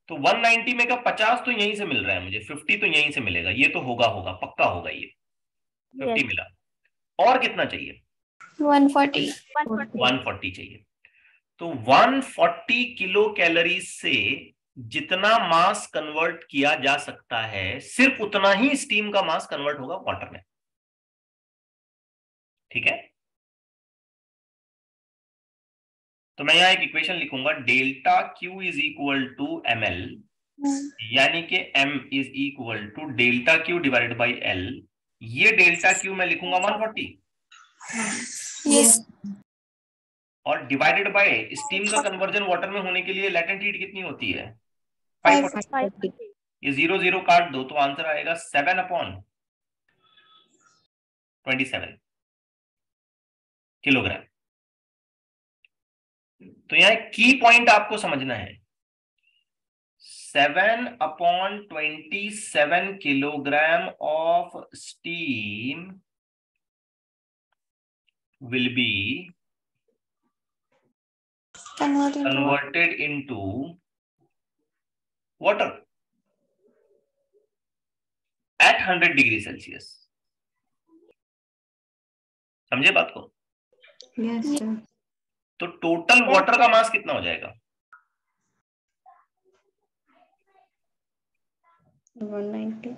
तो 190 में का 50 तो यहीं से मिल रहा है मुझे, 50 तो यहीं से मिलेगा, ये तो होगा होगा पक्का होगा ये। 50 यस। मिला, और कितना चाहिए? 140. 140 चाहिए। तो 140 किलो कैलोरीज से जितना मास कन्वर्ट किया जा सकता है, सिर्फ उतना ही स्टीम का मास कन्वर्ट होगा वाटर में। ठीक है, तो मैं यहां एक इक्वेशन लिखूंगा, delta Q is equal to M L, यानी कि m is equal to delta Q divided by L. ये डेल्टा क्यू मैं लिखूंगा 140, Yes. और डिवाइडेड बाय स्टीम का कन्वर्जन वाटर में होने के लिए लेटेंट हीट कितनी होती है? 540। 540। ये 0 0 काट दो तो आंसर आएगा 7/27 किलोग्राम। तो यहाँ की पॉइंट आपको समझना है 7/27 kilogram of steam will be converted into water at 100 degree Celsius. समझे बात को? Yes, sir. तो टोटल वाटर का मास कितना हो जाएगा? 190.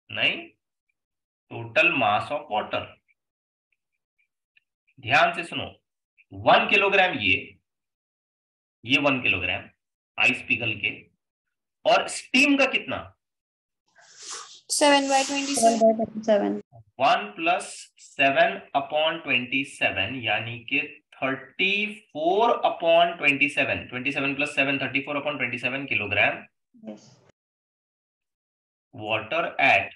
नहीं, टोटल मास ऑफ वाटर। ध्यान से सुनो, 1 किलोग्राम ये 1 किलोग्राम आइस पिघल के, और स्टीम का कितना? 7/27. 1 + 7/27 यानी कि 34/27, 27 + 7 34/27 kilogram Yes. Water at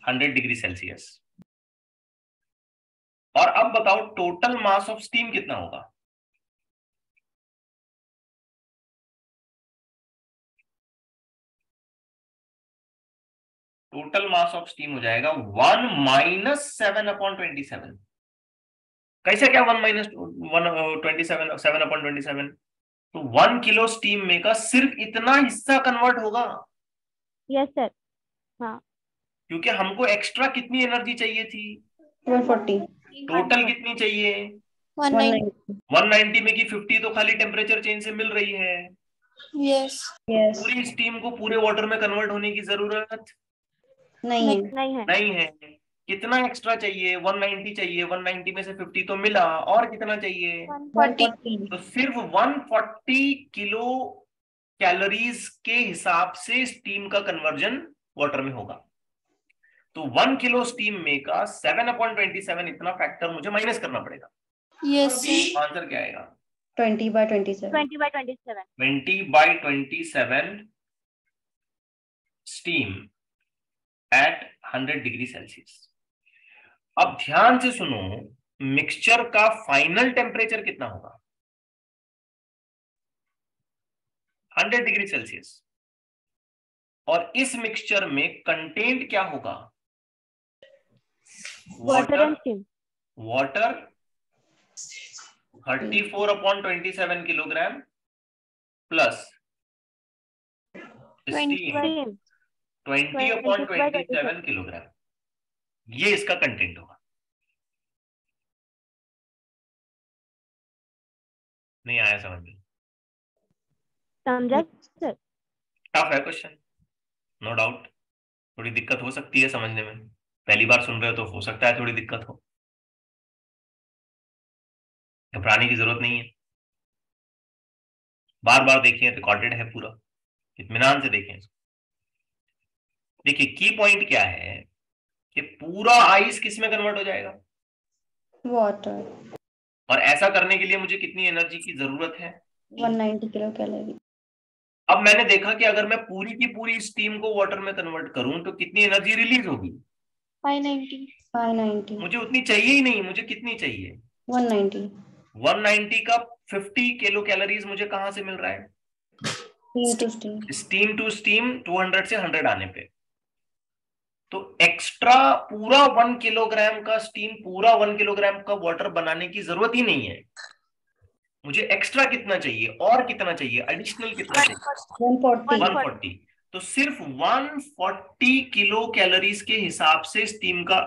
100 degree Celsius. और अब बताओ टोटल मास ऑफ स्टीम कितना होगा? टोटल मास ऑफ स्टीम हो जाएगा 1 - 7/27। कैसे क्या 7/27? तो 1 किलो स्टीम में का सिर्फ इतना हिस्सा कन्वर्ट होगा। Yes sir. हाँ, क्योंकि हमको एक्स्ट्रा कितनी एनर्जी चाहिए थी? 140. टोटल कितनी चाहिए? 190. 190 में की 50 तो खाली टेम्परेचर चेंज से मिल रही है। Yes. Yes. पूरी स्टीम को पूरे वाटर में कन्वर्ट होने की जरूरत नहीं है. नहीं है। कितना एक्स्ट्रा चाहिए? 190 चाहिए। 190 में से 50 तो मिला, और कितना चाहिए? 140. तो सिर्फ 140 किलो कैलोरीज के हिसाब से स्टीम का कन्वर्जन वाटर में होगा। तो 1 किलो स्टीम में का 7/27 इतना फैक्टर मुझे माइनस करना पड़ेगा। Yes. आंसर क्या आएगा? 20/27. 20/27। 20/27 स्टीम एट 100 डिग्री सेल्सियस। अब ध्यान से सुनो, मिक्सचर का फाइनल टेम्परेचर कितना होगा? 100 डिग्री सेल्सियस। और इस मिक्सचर में कंटेंट क्या होगा? Water and steam. Water 34/27 kilogram plus steam 20/27 kilogram. ये इसका कंटेंट होगा। नहीं आया समझ में? समझा सर? टफ है क्वेश्चन, नो डाउट। थोड़ी दिक्कत हो सकती है समझने में, पहली बार सुन रहे हो तो हो सकता है थोड़ी दिक्कत हो। घबराने की जरूरत नहीं है, बार बार देखिए, रिकॉर्डेड है पूरा, इत्मीनान से देखें। देखिए की पॉइंट क्या है कि पूरा आइस किस में कन्वर्ट हो जाएगा? वाटर. और ऐसा करने के लिए मुझे कितनी एनर्जी की जरूरत है? 190 किलो कैलोरी. अब मैंने देखा कि अगर मैं पूरी की पूरी स्टीम को वाटर में कन्वर्ट करूं तो कितनी एनर्जी रिलीज होगी? 590. मुझे उतनी चाहिए ही नहीं। मुझे कितनी चाहिए? 190. 190 का 50 किलो कैलोरीज मुझे कहां से मिल रहा है? स्टीम टू स्टीम 200 से 100 आने पे। तो एक्स्ट्रा पूरा 1 किलोग्राम का स्टीम, पूरा 1 किलोग्राम का वाटर बनाने की जरूरत ही नहीं है। मुझे एक्स्ट्रा कितना चाहिए? और कितना चाहिए? एडिशनल कितना चाहिए? 140। तो सिर्फ 140 किलो कैलोरीज के हिसाब से स्टीम का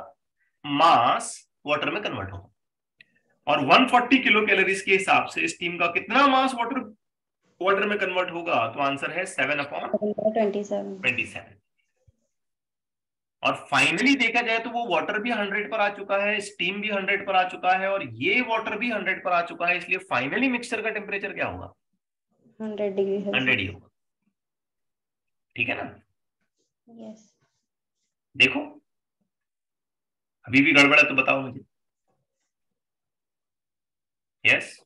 मास वाटर में कन्वर्ट होगा। और 140 किलो कैलोरीज के हिसाब से स्टीम का कितना मास वाटर में कन्वर्ट होगा? तो आंसर है 7/27। और फाइनली देखा जाए तो वो वाटर भी 100 पर आ चुका है, स्टीम भी 100 पर आ चुका है, और ये वाटर भी 100 पर आ चुका है। इसलिए फाइनली मिक्सचर का टेम्परेचर क्या होगा? 100 डिग्री 100 ही होगा। ठीक है ना? यस. देखो अभी भी गड़बड़ है तो बताओ मुझे। Yes.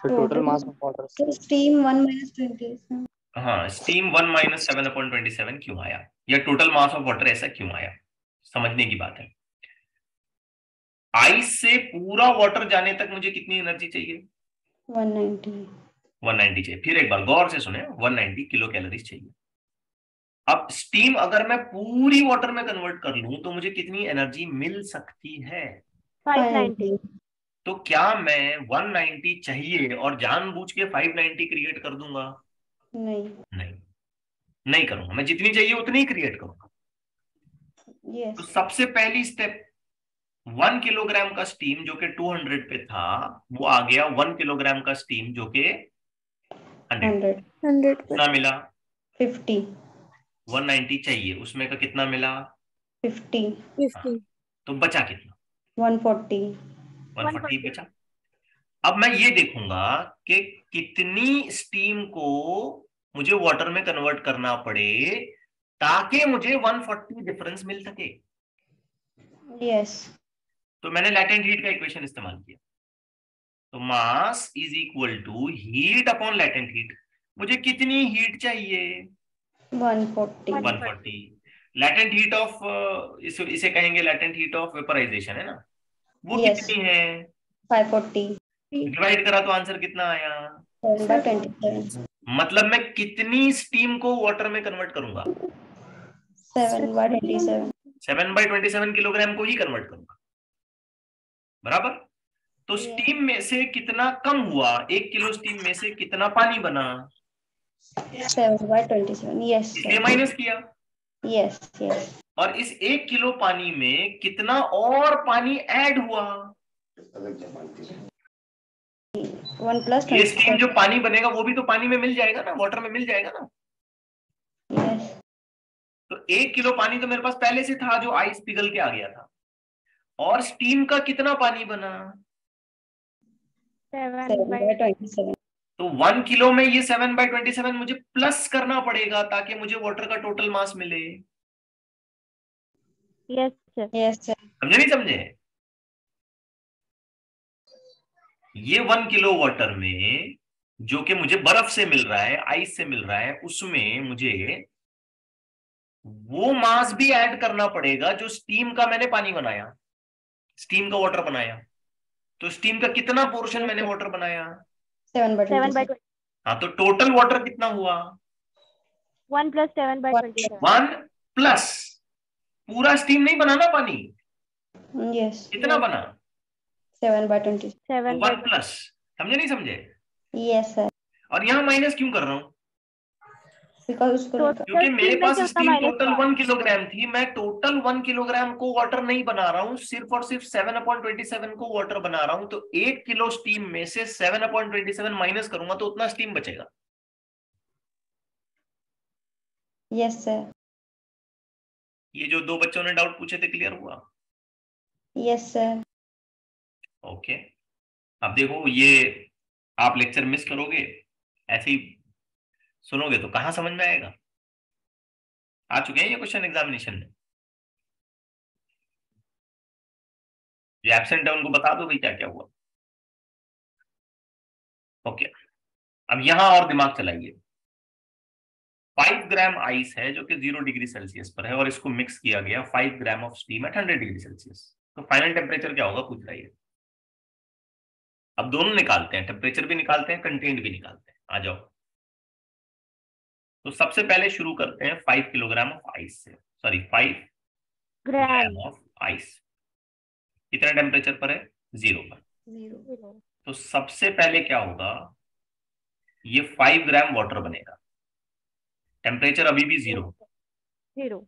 Total mass of water. Steam 1 - 20. हाँ, स्टीम 1 - 7/27 क्यों आया, या टोटल मास ऑफ वाटर ऐसा क्यों आया, समझने की बात है। आइस से पूरा वाटर जाने तक मुझे कितनी एनर्जी चाहिए? 190. 190 चाहिए। फिर एक बार गौर से सुने, 190 किलो कैलोरीज चाहिए। अब स्टीम अगर मैं पूरी वाटर में कन्वर्ट कर लूं तो मुझे कितनी एनर्जी मिल सकती है? 590। तो क्या मैं 190 चाहिए और जानबूझ के 590 क्रिएट कर दूंगा? नहीं। नहीं, नहीं करूंगा। मैं जितनी चाहिए उतनी ही क्रिएट करूंगा। यस। तो सबसे पहली स्टेप, 1 किलोग्राम का स्टीम जो कि 200 पे था, वो आ गया 1 किलोग्राम का स्टीम जो कि 100। 100 कितना मिला? 50 190 चाहिए, उसमें का कितना मिला? 50 हाँ, तो बचा कितना? 140 140 बचा। अब मैं ये देखूंगा कि कितनी स्टीम को मुझे वाटर में कन्वर्ट करना पड़े ताकि मुझे 140 डिफरेंस मिल सके। यस। तो मैंने लैटेंट हीट का इक्वेशन इस्तेमाल किया। तो mass is equal to heat upon latent heat. मुझे कितनी हीट चाहिए? 140 140। लैटेंट हीट ऑफ इसे कहेंगे लैटेंट हीट ऑफ वेपराइजेशन, है ना? वो यस। कितनी है? 540 डिवाइड करा तो आंसर कितना आया? 7/27 मतलब मैं कितनी स्टीम को वाटर में कन्वर्ट करूंगा? 7/27 7/27 किलोग्राम को ही कन्वर्ट करूंगा, बराबर। तो Yes. स्टीम में से कितना कम हुआ? 1 किलो स्टीम में से कितना पानी बना? 7/27 यस इसलिए माइनस किया। यस यस और इस 1 किलो पानी में कितना और पानी ऐड हुआ? 1 ये स्टीम 25 जो पानी बनेगा वो भी तो पानी में मिल जाएगा ना, वाटर में मिल जाएगा ना। यस। तो 1 किलो पानी तो मेरे पास पहले से था जो आइस पिघल के आ गया था। और स्टीम का कितना पानी बना? 7/27 तो 1 किलो में ये 7/27 मुझे प्लस करना पड़ेगा ताकि मुझे वाटर का टोटल मास मिले। Yes sir. Yes sir. समझे नहीं समझे? ये 1 किलो वाटर में जो कि मुझे बर्फ से मिल रहा है, आइस से मिल रहा है, उसमें मुझे वो मास भी ऐड करना पड़ेगा जो स्टीम का मैंने पानी बनाया, स्टीम का वाटर बनाया। तो स्टीम का कितना पोर्शन मैंने वाटर बनाया? 7/27 हाँ, तो टोटल वाटर कितना हुआ? 1 + 7/27। 1 प्लस पूरा स्टीम नहीं बना ना पानी, यस कितना बना? 7/27 तो 1 प्लस। समझे नहीं समझे? Yes sir. और यहां माइनस क्यों कर रहा हूं? बिकॉज उसको क्योंकि मेरे पास कितना स्टीम माइनस टोटल हुआ? 1 किलोग्राम थी। मैं टोटल 1 किलोग्राम को वाटर नहीं बना रहा हूं, सिर्फ और सिर्फ 7/27 को वाटर बना रहा हूं। तो 1 किलो स्टीम में से 7/27 माइनस करूंगा तो उतना स्टीम बचेगा। Yes sir. ये जो 2 बच्चों ने डाउट पूछे थे, क्लियर हुआ? Yes sir. ओके। अब देखो, ये आप लेक्चर मिस करोगे, ऐसे ही सुनोगे तो कहां समझ में आएगा? आ चुके हैं ये क्वेश्चन एग्जामिनेशन में। जो एब्सेंट है उनको बता दो भाई क्या क्या हुआ। ओके, अब यहां और दिमाग चलाइए। 5 ग्राम आइस है जो कि 0 डिग्री सेल्सियस पर है और इसको मिक्स किया गया 5 gram of steam eight 100 degree Celsius. तो फाइनल टेम्परेचर क्या होगा पूछ रहा है। अब दोनों निकालते हैं, टेम्परेचर भी निकालते हैं, कंटेंट भी निकालते हैं। आ जाओ। तो सबसे पहले शुरू करते हैं 5 किलोग्राम ऑफ आइस से, सॉरी 5 ग्राम ऑफ आइस। कितना टेम्परेचर पर है? 0 पर। 0 तो सबसे पहले क्या होगा, ये 5 ग्राम वाटर बनेगा, टेम्परेचर अभी भी 0। 0।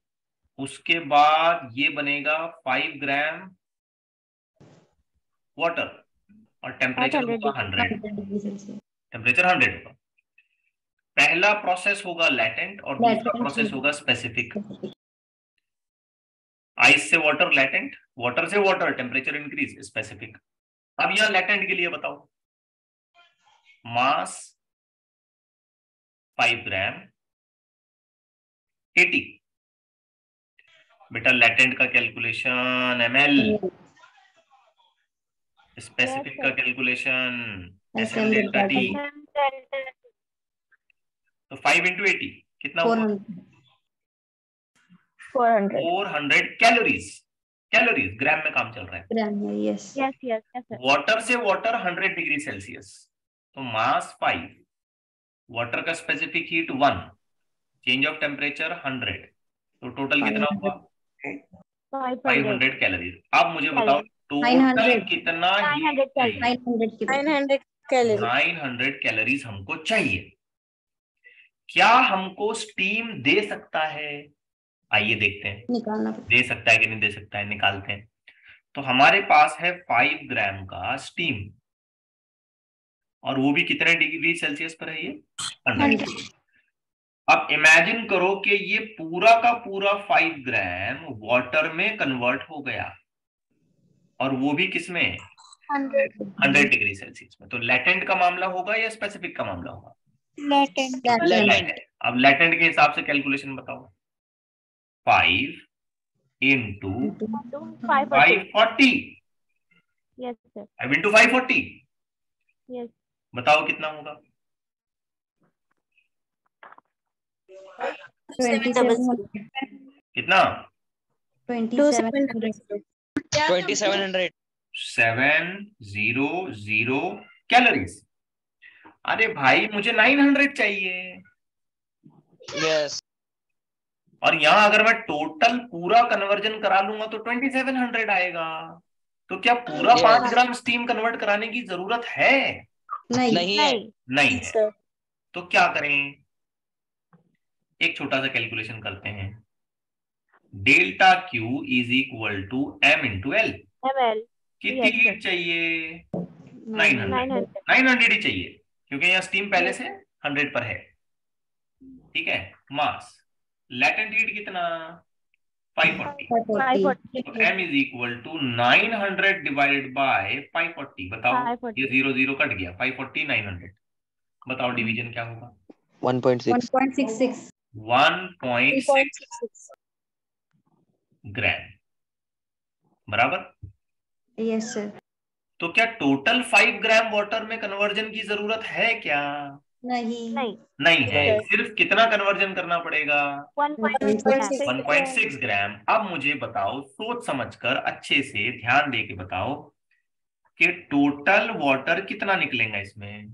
उसके बाद ये बनेगा 5 ग्राम वाटर और टेम्परेचर 100 होगा 100। डिग्री सेल्सियस टेम्परेचर 100 होगा। पहला प्रोसेस होगा लैटेंट और दूसरा प्रोसेस होगा स्पेसिफिक। आइस से वाटर लैटेंट, वाटर से वाटर टेम्परेचर इंक्रीज स्पेसिफिक। अब यहां लैटेंट के लिए बताओ, मास 5 ग्राम 80। बेटा लैटेंट का कैलकुलेशन ml, स्पेसिफिक का कैलकुलेशन SM डेल्टा T। तो 5 × 80 कितना हुआ? 400 कैलोरीज। कैलोरीज ग्राम में काम चल रहा है। ग्राम में yes yes yes yes sir. Water से वाटर 100 डिग्री सेल्सियस, तो मास 5 वाटर का specific heat 1, change of temperature 100, तो टोटल कितना हुआ? 500 कैलोरीज। अब मुझे बताओ टोटल 900 कितना हीट 900 चाहिए? 900 की 900 कैलोरी। 900 कैलोरीज हमको चाहिए। क्या हमको स्टीम दे सकता है? आइए देखते हैं निकालना पड़ता दे सकता है कि नहीं दे सकता है, निकालते हैं। तो हमारे पास है 5 ग्राम का स्टीम, और वो भी कितने डिग्री सेल्सियस पर है ये? 100। अब इमेजिन करो कि ये पूरा का पूरा 5 ग्राम वाटर में कन्वर्ट हो गया, और वो भी किसमें? 100 डिग्री सेल्सियस में। तो लेटेंट का मामला होगा या स्पेसिफिक का मामला होगा? लेटेंट। लेटेंट। अब लेटेंट के हिसाब से कैलकुलेशन बताओ। 5 into 540, yes sir, 5 into 540, yes बताओ कितना होगा? 2700 कितना? 2700 2700 700 कैलोरीज। अरे भाई मुझे 900 चाहिए, यस और यहां अगर मैं टोटल पूरा कन्वर्जन करा लूंगा तो 2700 आएगा। तो क्या पूरा Yes. 5 ग्राम स्टीम कन्वर्ट कराने की जरूरत है? नहीं है। नहीं है। तो क्या करें? एक छोटा सा कैलकुलेशन करते हैं। Delta Q is equal to M into L. ml कितनी Yes, हीट चाहिए? 900 900 900 ही चाहिए, क्योंकि यहाँ स्टीम पहले से 100 पर है। ठीक है। मास लैटेंट हीट कितना? 540। 540 तो m is equal to 900 divided by 540। बताओ 540 ये 0 0 कट गया, 540 900। बताओ डिवीजन क्या होगा? 1.6 1.66 1.6 ग्राम बराबर। यस सर तो क्या टोटल 5 ग्राम वाटर में कन्वर्जन की जरूरत है क्या? नहीं नहीं है। सिर्फ कितना कन्वर्जन करना पड़ेगा? 1.6 1.6 ग्राम। अब मुझे बताओ, सोच समझकर अच्छे से ध्यान दे के बताओ कि टोटल वाटर कितना निकलेगा इसमें?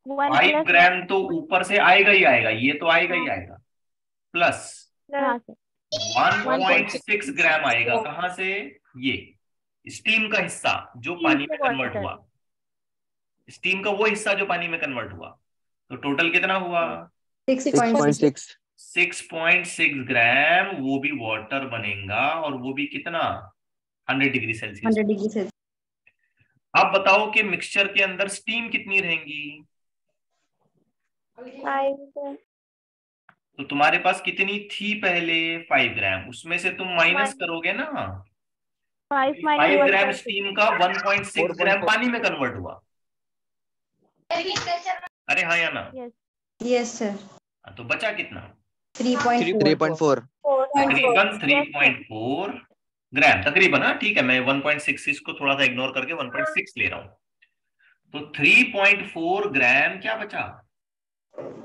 5 ग्राम तो ऊपर से आएगा ही आएगा, ये तो आएगा ही आएगा, प्लस 1.6 ग्राम आएगा कहां से? ये स्टीम का हिस्सा जो पानी में कन्वर्ट हुआ, स्टीम का वो हिस्सा जो पानी में कन्वर्ट हुआ। तो टोटल कितना हुआ? 6.6 6.6 ग्राम, वो भी वाटर बनेगा, और वो भी कितना? 100 डिग्री सेल्सियस। 100 डिग्री से अब बताओ कि मिक्सचर के अंदर स्टीम कितनी रहेंगी? तो तुम्हारे पास कितनी थी पहले? 5 ग्राम। उसमें से तुम माइनस करोगे ना। 5 ग्राम स्टीम का 1.6 ग्राम पानी में कन्वर्ट हुआ। अरे हाँ या ना? यस सर तो बचा कितना? 3.4 तकरीबन 3.4 ग्राम तकरीबन। हाँ ठीक है, मैं 1.6 को थोड़ा सा इग्नोर करके 1.6 ले रहा हूं। तो 3.4 ग्राम क्या बचा?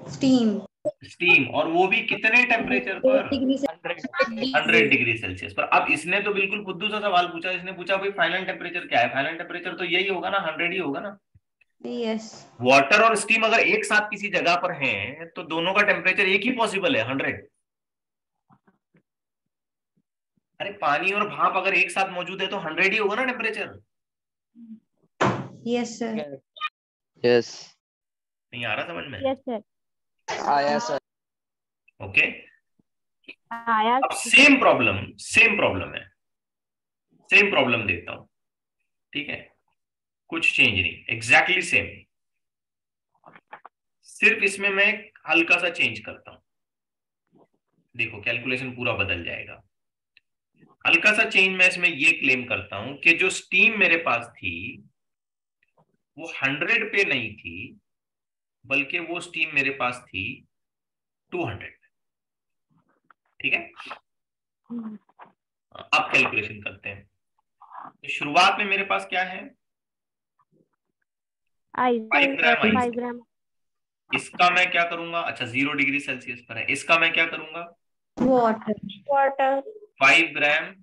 स्टीम, और वो भी कितने टेम्परेचर पर? 100 डिग्री सेल्सियस पर। अब इसने तो बिल्कुल बुद्धू सा सवाल पूछा। इसने पूछा भाई फाइनल टेम्परेचर क्या है? फाइनल टेम्परेचर तो यही होगा ना, 100 ही होगा ना। यस वाटर और स्टीम अगर एक साथ किसी जगह पर हैं तो दोनों का टेम्परेचर एक ही पॉसिबल है, 100। अरे पानी और भाप अगर एक साथ मौजूद है तो 100 ही होगा ना टेम्परेचर। यस सर यस नहीं आ रहा समझ में? यस सर आया सर ओके। आया अब सेम प्रॉब्लम है, सेम प्रॉब्लम देता हूं। ठीक है, कुछ चेंज नहीं, एग्जैक्टली सेम। सिर्फ इसमें मैं हल्का सा चेंज करता हूं। देखो कैलकुलेशन पूरा बदल जाएगा। हल्का सा चेंज मैं इसमें ये क्लेम करता हूं कि जो स्टीम मेरे पास थी वो 100 पे नहीं थी, बल्कि वो स्टीम मेरे पास थी 200। ठीक है, अब कैलकुलेशन करते हैं। तो शुरुआत में मेरे पास क्या है? 5 ग्राम आइस। 5 ग्राम इसका मैं क्या करूंगा? अच्छा 0 डिग्री सेल्सियस पर है। इसका मैं क्या करूंगा? वाटर 5 ग्राम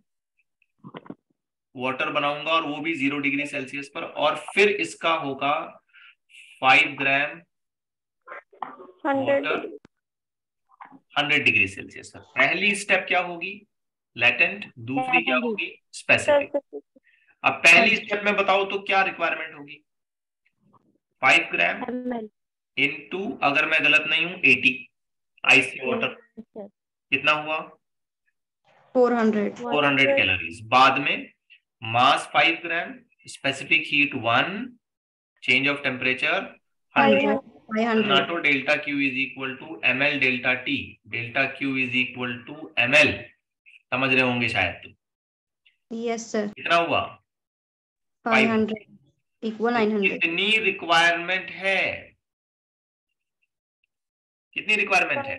वाटर बनाऊंगा, और वो भी 0 डिग्री सेल्सियस पर। और फिर इसका होगा 5 ग्राम 100 वाटर 100 डिग्री सेल्सियस। पहली स्टेप क्या होगी? लैटेंट। दूसरी क्या होगी? स्पेसिफिक। अब पहली स्टेप में बताओ तो क्या रिक्वायरमेंट होगी? 5 ग्राम ml इनटू, अगर मैं गलत नहीं हूं, 80 आइसी वाटर। sir, कितना हुआ? 400 400 कैलोरीज। बाद में mass 5 gram, specific heat 1, change of temperature 100। 500 नाटो delta Q is equal to ml delta T. Delta Q is equal to ml, समझ रहे होंगे शायद। तो यस सर कितना हुआ? 500 इक्वल 900 कितनी रिक्वायरमेंट है? कितनी रिक्वायरमेंट है?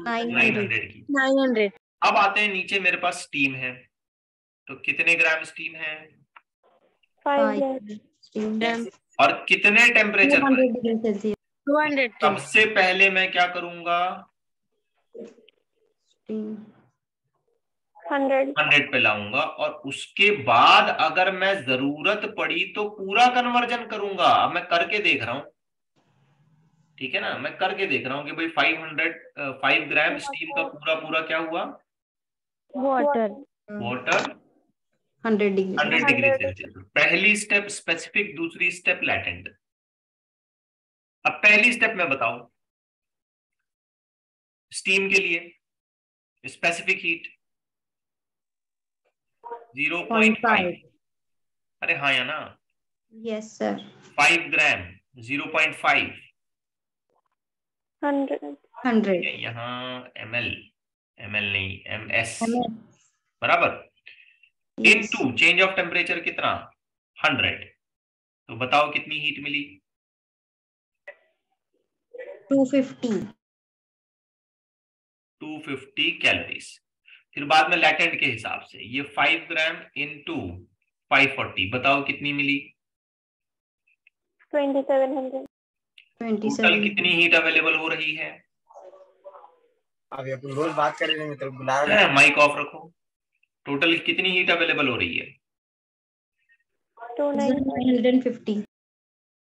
900 की। 900 अब आते हैं नीचे, मेरे पास स्टीम है, तो कितने ग्राम स्टीम है 5 steam और कितने टेम्परेचर पर? 200 डिग्री सेल्सियस 200 सबसे पहले मैं क्या करूंगा? steam 100 पे लाऊंगा, और उसके बाद अगर मैं जरूरत पड़ी तो पूरा कन्वर्जन करूंगा। अब मैं करके देख रहा हूं, ठीक है ना, मैं करके देख रहा हूं कि भाई 5 ग्राम स्टीम का पूरा पूरा क्या हुआ? water water 100 degree 100 degree Celsius. पहली स्टेप स्पेसिफिक, दूसरी स्टेप लैटेंट। अब पहली स्टेप में बताओ, स्टीम के लिए स्पेसिफिक हीट 0.5। अरे हाँ या ना? यस सर 5 ग्राम 0.5, 100 यहाँ ml, नहीं ms, बराबर, इनटू चेंज ऑफ टेम्परेचर कितना? 100। तो बताओ कितनी हीट मिली? 250 कैलोरीज। फिर बाद में लैटेंट के हिसाब से ये 5 ग्राम इनटू 540, बताओ कितनी मिली? 2700 टोटल कितनी हीट अवेलेबल हो रही है? अभी अपन रोज बात करेंगे तो बुला रहे हैं। माइक ऑफ रखो। टोटल कितनी हीट अवेलेबल हो रही है? 950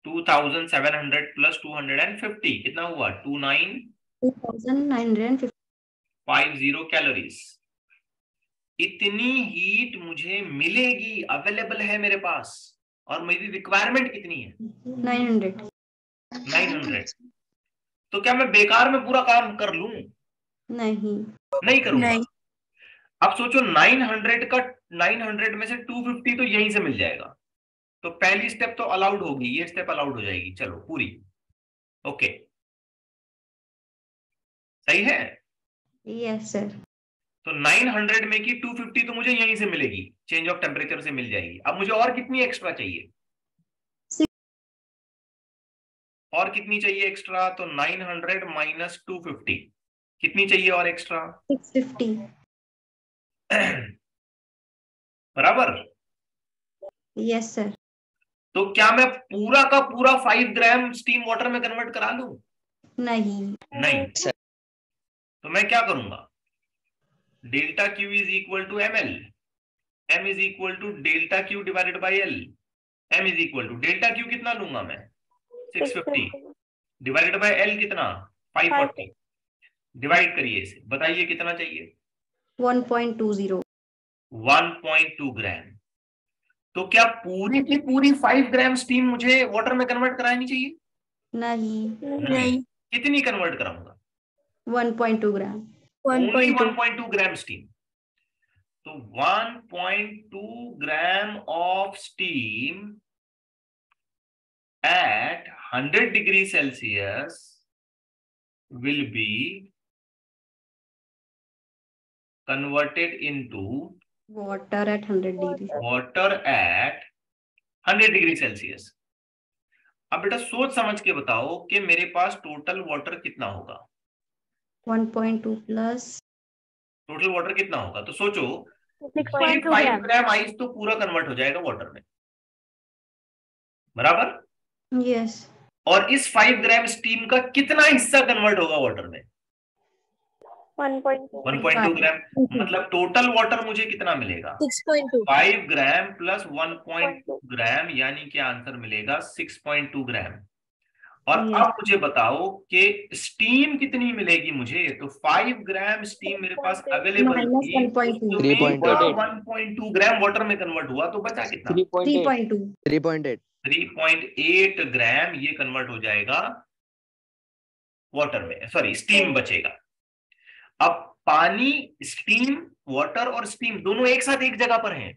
2700 प्लस 250 कितना हुआ? 2950 कैलोरीज। इतनी हीट मुझे मिलेगी, अवेलेबल है मेरे पास, और मेरी रिक्वायरमेंट कितनी है? 900। तो क्या मैं बेकार में पूरा काम कर लूं? नहीं करूंगा। नहीं। अब सोचो 900 में से 250 तो यहीं से मिल जाएगा, तो पहली स्टेप तो अलाउड होगी, ये स्टेप अलाउड हो जाएगी, चलो पूरी। ओके, सही है? यस सर तो 900 में की 250 तो मुझे यहीं से मिलेगी, चेंज ऑफ टेम्परेचर से मिल जाएगी। अब मुझे और कितनी एक्स्ट्रा चाहिए? और कितनी चाहिए एक्स्ट्रा? तो 900 माइनस 250 कितनी चाहिए और एक्स्ट्रा? 650 बराबर। यस सर तो क्या मैं पूरा का पूरा 5 ग्राम स्टीम वाटर में कन्वर्ट करा लूं? नहीं। तो मैं क्या करूंगा? Delta Q is equal to ml, m is equal to delta Q divided by L. m is equal to delta Q कितना लूंगा मैं? 650 डिवाइडेड बाई एल कितना? 540। डिवाइड करिए इसे, बताइए कितना चाहिए? 1.2 ग्राम। तो क्या पूरी की पूरी 5 ग्राम स्टीम मुझे वाटर में कन्वर्ट करानी चाहिए? नहीं कितनी कन्वर्ट कराऊंगा? 1.2 ग्राम ओनली 1.2 ग्राम स्टीम। तो 1.2 gram of steam at 100 degree Celsius will be converted into water at 100 degree water at 100 degree Celsius। अब बेटा सोच समझ के बताओ कि मेरे पास टोटल वाटर कितना होगा? 1.2 प्लस टोटल वाटर कितना होगा? तो सोचो, 6.2 5 ग्राम ग्राम आइस तो पूरा कन्वर्ट हो जाएगा वाटर में, बराबर। यस और इस 5 ग्राम स्टीम का कितना हिस्सा कन्वर्ट होगा वाटर में? 1.2 ग्राम। मतलब टोटल वाटर मुझे कितना मिलेगा? 6.2 5 ग्राम प्लस 1.2 ग्राम, यानी कि आंसर मिलेगा 6.2 ग्राम। और Yes. अब मुझे बताओ कि स्टीम कितनी मिलेगी मुझे। तो 5 ग्राम स्टीम मेरे पास अवेलेबल Minus थी, 1.2. 3.8. 1.2 ग्राम वाटर में कन्वर्ट हुआ, तो बचा कितना? 3.8. 3.2. 3.8 ग्राम ये कन्वर्ट हो जाएगा वाटर में, सॉरी स्टीम बचेगा। अब पानी, स्टीम, वाटर और स्टीम दोनों एक साथ एक जगह पर हैं,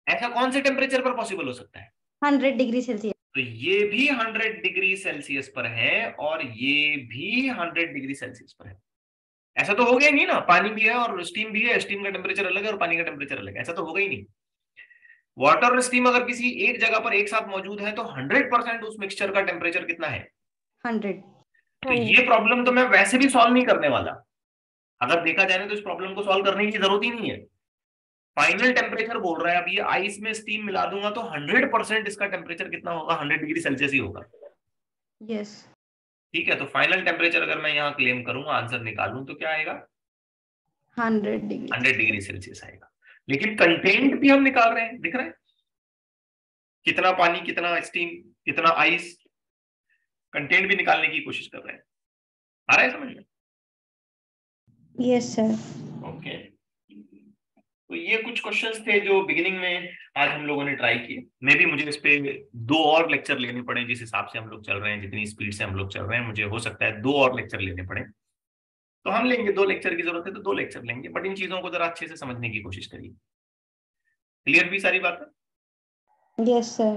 ऐसा कौन से टेम्परेचर पर पॉसिबल हो सकता है? 100 डिग्री सेल्सियस. तो ये भी 100 डिग्री सेल्सियस पर है और ये भी 100 डिग्री सेल्सियस पर है। ऐसा तो हो गया नहीं ना, पानी भी है और स्टीम भी है, स्टीम का टेम्परेचर अलग है और पानी का टेम्परेचर अलग है, ऐसा तो होगा ही नहीं। वाटर और स्टीम अगर किसी एक जगह पर एक साथ मौजूद है तो 100% उस मिक्सचर का टेम्परेचर कितना है? 100. तो ये प्रॉब्लम तो मैं वैसे भी सॉल्व नहीं करने वाला। अगर देखा जाए तो इस प्रॉब्लम को सॉल्व करने की जरूरत ही नहीं है। फाइनल टेम्परेचर बोल रहा है, अब ये आइस में स्टीम मिला दूंगा तो 100% इसका टेम्परेचर कितना होगा? 100 डिग्री सेल्सियस ही होगा। Yes. ठीक है, तो फाइनल टेम्परेचर अगर मैं यहाँ क्लेम करूँ, आंसर निकालूं, तो क्या आएगा? 100 डिग्री. 100 डिग्री सेल्सियस आएगा। लेकिन कंटेंट भी हम निकाल रहे हैं, दिख रहा है कितना पानी, कितना स्टीम, कितना आइस, कंटेंट भी निकालने की कोशिश कर रहे हैं। आ रहा है समझ में? Yes, sir. ओके, तो ये कुछ क्वेश्चंस थे जो बिगिनिंग में आज हम लोगों ने ट्राई किए। मे भी मुझे इस पे 2 और लेक्चर लेने पड़े, जिस हिसाब से हम लोग चल रहे हैं, जितनी स्पीड से हम लोग चल रहे हैं, मुझे हो सकता है 2 और लेक्चर लेने पड़े। तो हम लेंगे, 2 लेक्चर की जरूरत है तो 2 लेक्चर लेंगे, बट इन चीजों को जरा अच्छे से समझने की कोशिश करिए। क्लियर भी सारी बातें? Yes, sir.